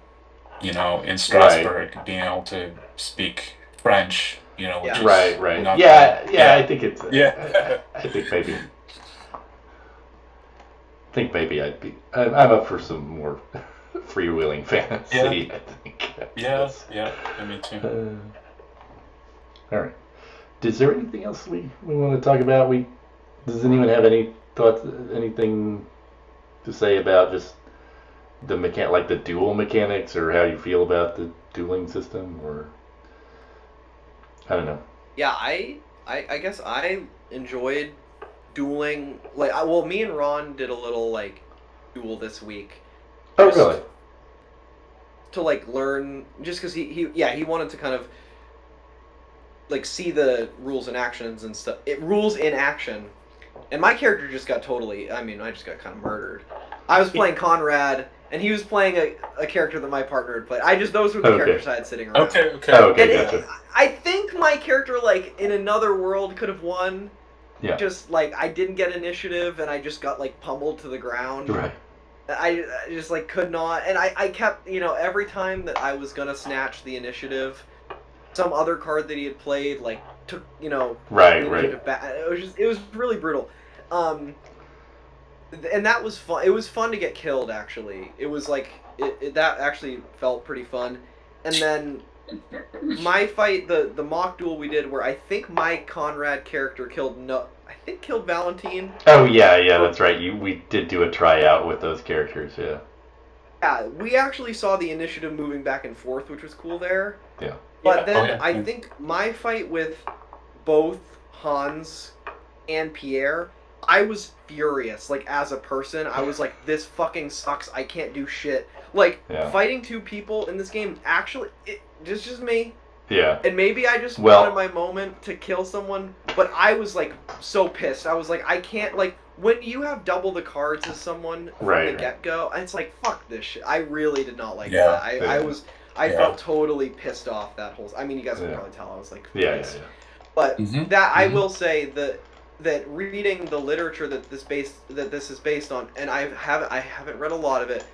in Strasbourg being able to speak French, which is right. not Yeah, I think it's. I think maybe I'd be. I'm up for some more freewheeling fantasy. I think. Yeah, me too. All right. Is there anything else we want to talk about? Does anyone have any thoughts? Anything to say about just the like the duel mechanics, or how you feel about the dueling system, or I don't know. Yeah, I guess I enjoyed dueling. Like, well, me and Ron did a little like duel this week. Oh, really? To like learn, just because he wanted to kind of like see the rules and actions and stuff. Rules in action, and my character just got totally. I mean, I just got kind of murdered. I was playing Conrad, and he was playing a character that my partner had played. Those were the characters I had sitting around. Okay. Gotcha. I think my character, like, in another world could have won. Yeah. Just, like, I didn't get initiative, and I just got, like, pummeled to the ground. Right. I just, like, could not. And I kept, every time that I was going to snatch the initiative, some other card that he had played, like, took, Right. back. It was really brutal. And that was fun. It was fun to get killed, actually. It was, like, that actually felt pretty fun. And then my fight, the mock duel we did, where I think my Conrad character killed Valentine. Oh yeah, that's right. We did do a tryout with those characters, yeah. Yeah, we actually saw the initiative moving back and forth, which was cool there. Yeah. But then I think my fight with both Hans and Pierre, I was furious. Like, as a person, I was like, this fucking sucks. I can't do shit. Like, fighting two people in this game, actually, it's just me. Yeah. And maybe I just wanted my moment to kill someone, but I was, like, so pissed. I was like, I can't, like, when you have double the cards as someone from the get-go, it's like, fuck this shit. I really did not like that. I felt totally pissed off that whole... I mean, you guys can probably tell I was, like, pissed. But I will say that reading the literature that this is based on, and I haven't read a lot of it,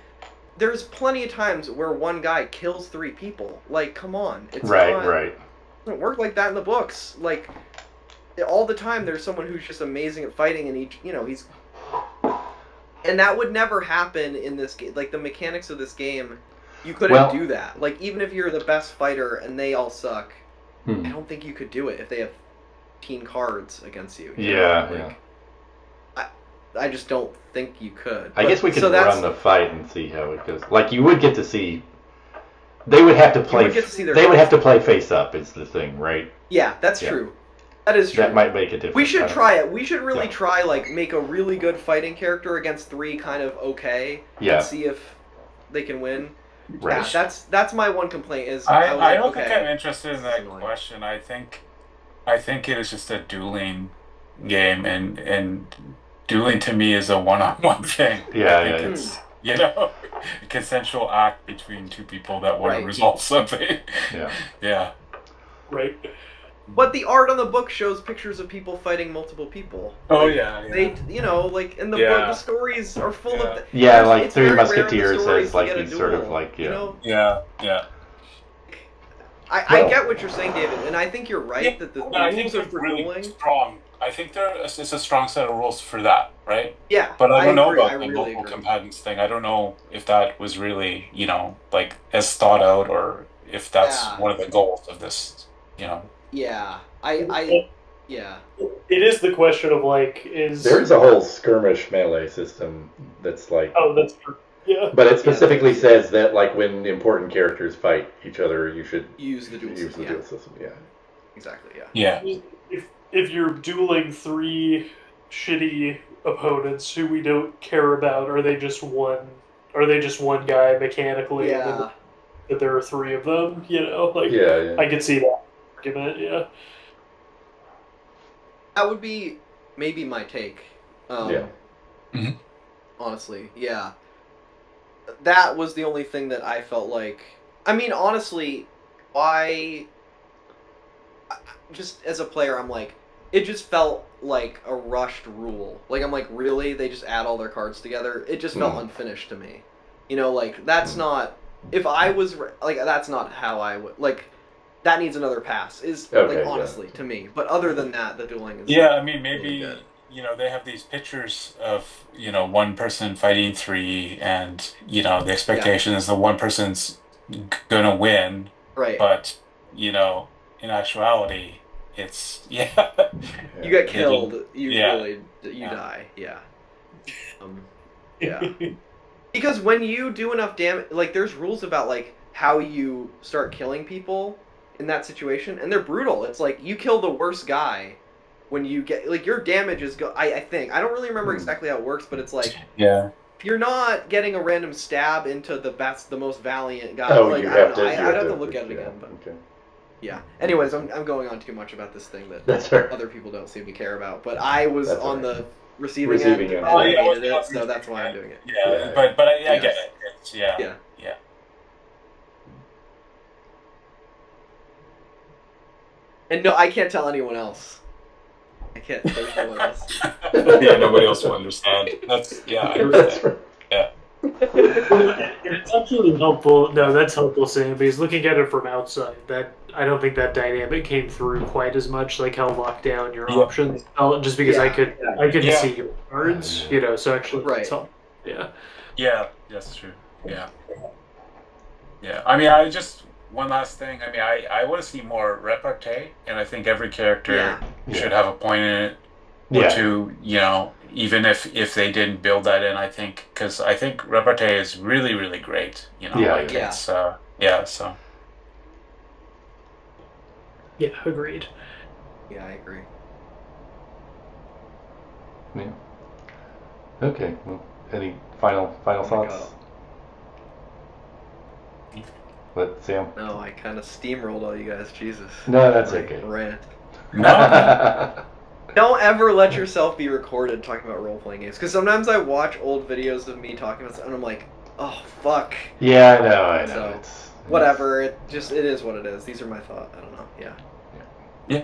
there's plenty of times where one guy kills three people. Like, come on. It's right. It doesn't work like that in the books. Like, all the time there's someone who's just amazing at fighting, and he's... And that would never happen in this game. Like, the mechanics of this game, you couldn't do that. Like, even if you're the best fighter and they all suck, I don't think you could do it if they have 15 cards against you. I just don't think you could. I guess we could run the fight and see how it goes. Like, you would get to see. They would have to play. They would have to play face up. Is the thing, right? Yeah, that's true. That is true. That might make a difference. We should try it. We should really try, like, make a really good fighting character against three kind of okay. Yeah. And see if they can win. Right. Yeah, that's my one complaint. Is I don't think I'm interested in that question. I think it is just a dueling game, and dueling to me is a one-on-one thing. It's a consensual act between two people that want to resolve something. Right. But the art on the book shows pictures of people fighting multiple people. Oh Like, yeah. They, like in the Yeah. book, the stories are full Yeah. of. Yeah, like it's Three very rare in the Musketeers stories has to like get a these sort of duel, like you know? Yeah. I get what you're saying, David, and I think you're right that the I think rules they're are for really dueling. strong. I think it's a strong set of rules for that, right? Yeah, But I don't know agree. about I the really local agree. companions thing. I don't know if that was really, like as thought out, or if that's Yeah. one of the goals of this, Yeah, yeah. It is the question of like, is There is a whole skirmish melee system that's like, oh, that's true. Yeah. but it specifically there is. says that like when important characters fight each other, you should Use the dual system. Yeah, system. Yeah. exactly. Yeah. If you're dueling 3 shitty opponents who we don't care about, are they just one? Are they just one guy mechanically? And then Yeah. that there are 3 of them. Like Yeah. I could see that argument. Yeah. That would be maybe my take. Yeah. Mhm. Honestly, yeah. That was the only thing that I felt like. I mean, honestly, just as a player, I'm like, it just felt like a rushed rule. Like, I'm like, really? They just add all their cards together? It just felt unfinished to me. Like, that's not. If I was. Like, that's not how I would. Like, that needs another pass, honestly, to me. But other than that, the dueling is. Yeah, I mean, maybe, really they have these pictures of, one person fighting 3, and, the expectation is the one person's gonna win. Right. But, in actuality, it's, You get killed. You Yeah. die. Yeah. Yeah. Because when you do enough damage, like, there's rules about, like, how you start killing people in that situation, and they're brutal. It's like, you kill the worst guy when you get, like, your damage is, I think. I don't really remember exactly how it works, but it's like, yeah. you're not getting a random stab into the most valiant guy. Oh, like, you I don't have know. to. I'd have to look at it again, but. Okay. Yeah. Anyways, I'm going on too much about this thing that That's right. other people don't seem to care about, but I was That's on right. the receiving Receiving end, end. and Oh, I yeah, hated it, so that's why I'm doing it. Yeah, but I get it. It's, Yeah. yeah. And no, I can't tell anyone else. I can't. There's no one else. Yeah, nobody else will understand. That's, I understand. That's right. Yeah. It's actually helpful. No, that's helpful, Sam, because looking at it from outside, that I don't think that dynamic came through quite as much, like how locked down your options. Just because I could see your cards, So actually, Right. it's helpful. Yeah. Yeah, that's true. Yeah. Yeah. I mean, one last thing. I mean, I want to see more repartee, and I think every character should have a point in it or two, even if they didn't build that in, I think, because I think repartee is really, really great, it's, so. Yeah, agreed. Yeah, I agree. Yeah. Okay. Well, any final thoughts? Let Sam. No, I kind of steamrolled all you guys. Jesus. No, that's okay. Rant. No. Don't ever let yourself be recorded talking about role-playing games, because sometimes I watch old videos of me talking about stuff, and I'm like, oh, fuck. Yeah, I know. So, whatever. It is what it is. These are my thoughts. I don't know. Yeah. Yeah.